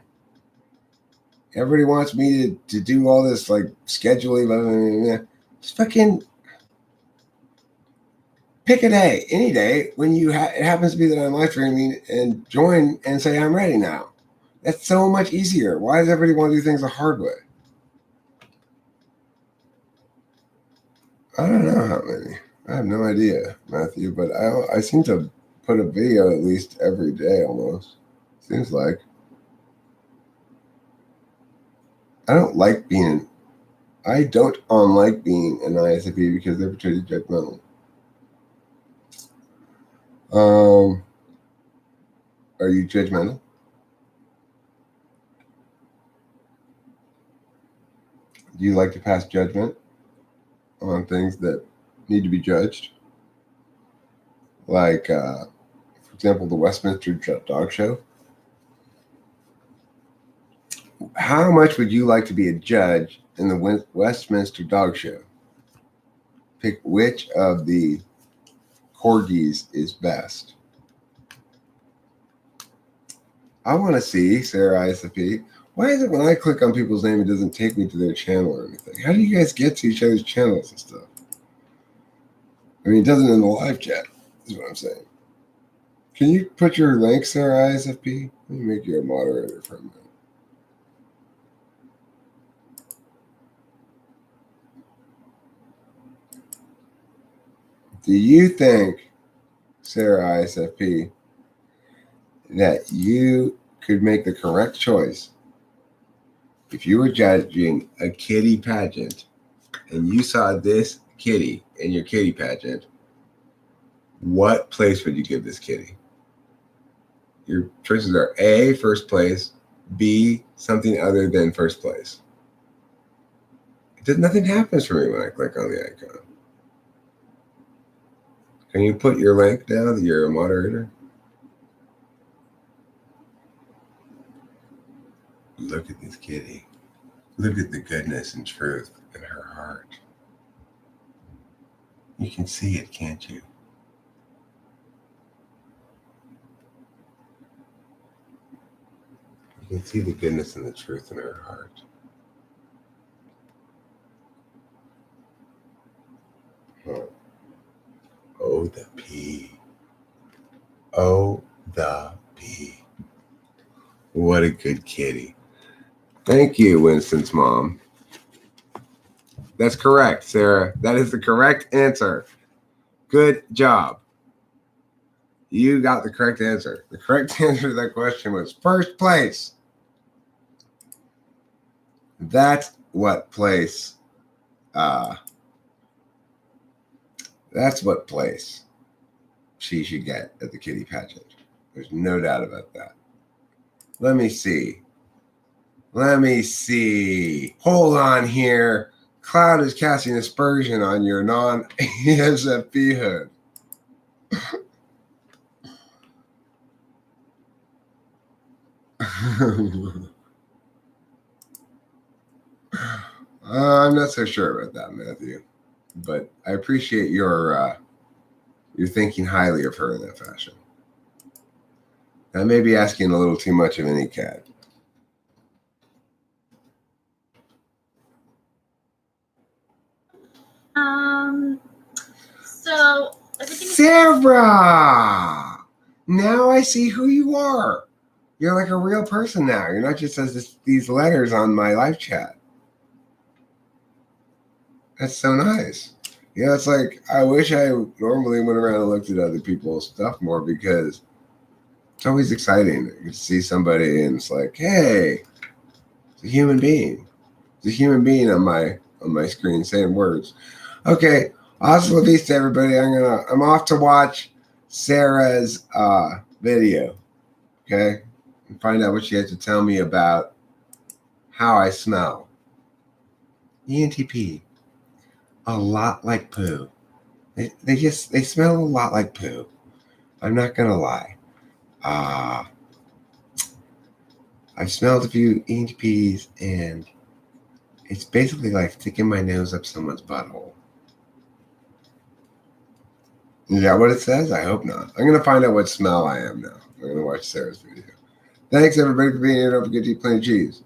Everybody wants me to do all this like scheduling. Blah, blah, blah. Just fucking pick a day, any day when it happens to be that I'm live streaming and join and say, I'm ready now. That's so much easier. Why does everybody want to do things the hard way? I don't know how many. I have no idea, Matthew, but I seem to put a video at least every day almost. Seems like. I don't unlike being an ISFP because they're particularly judgmental. Are you judgmental? Do you like to pass judgment on things that need to be judged? Like, for example, the Westminster Dog Show. How much would you like to be a judge in the Westminster Dog Show? Pick which of the corgis is best. I want to see Sarah ISFP. Why is it when I click on people's name, it doesn't take me to their channel or anything? How do you guys get to each other's channels and stuff? I mean, it doesn't in the live chat, is what I'm saying. Can you put your link, Sarah ISFP? Let me make you a moderator for a minute. Do you think, Sarah ISFP, that you could make the correct choice if you were judging a kitty pageant and you saw this kitty in your kitty pageant? What place would you give this kitty? Your choices are A, first place, B, something other than first place. Nothing happens for me when I click on the icon. Can you put your link now that you're a moderator? Look at this kitty. Look at the goodness and truth in her heart. You can see it, can't you? You can see the goodness and the truth in her heart. Huh. Oh, the P. Oh, the P. What a good kitty. Thank you, Winston's mom. That's correct, Sarah. That is the correct answer. Good job. You got the correct answer. The correct answer to that question was first place. That's what place she should get at the kitty pageant. There's no doubt about that. Let me see. Hold on here. Cloud is casting aspersion on your non-ESFP hood. I'm not so sure about that, Matthew, but I appreciate your thinking highly of her in that fashion. I may be asking a little too much of any cat. So everything. Sarah, now I see who you are. You're like a real person now. You're not just as these letters on my live chat. That's so nice. Yeah, it's like I wish I normally went around and looked at other people's stuff more because it's always exciting to see somebody and it's like, hey, it's a human being. It's a human being on my screen saying words. Okay, hasta la vista, everybody. I'm off to watch Sarah's video. Okay, and find out what she has to tell me about how I smell. ENTP, a lot like poo. They smell a lot like poo. I'm not gonna lie. I've smelled a few ENTPs and it's basically like sticking my nose up someone's butthole. Is that what it says? I hope not. I'm going to find out what smell I am now. I'm going to watch Sarah's video. Thanks, everybody, for being here. Don't forget to eat plenty of cheese.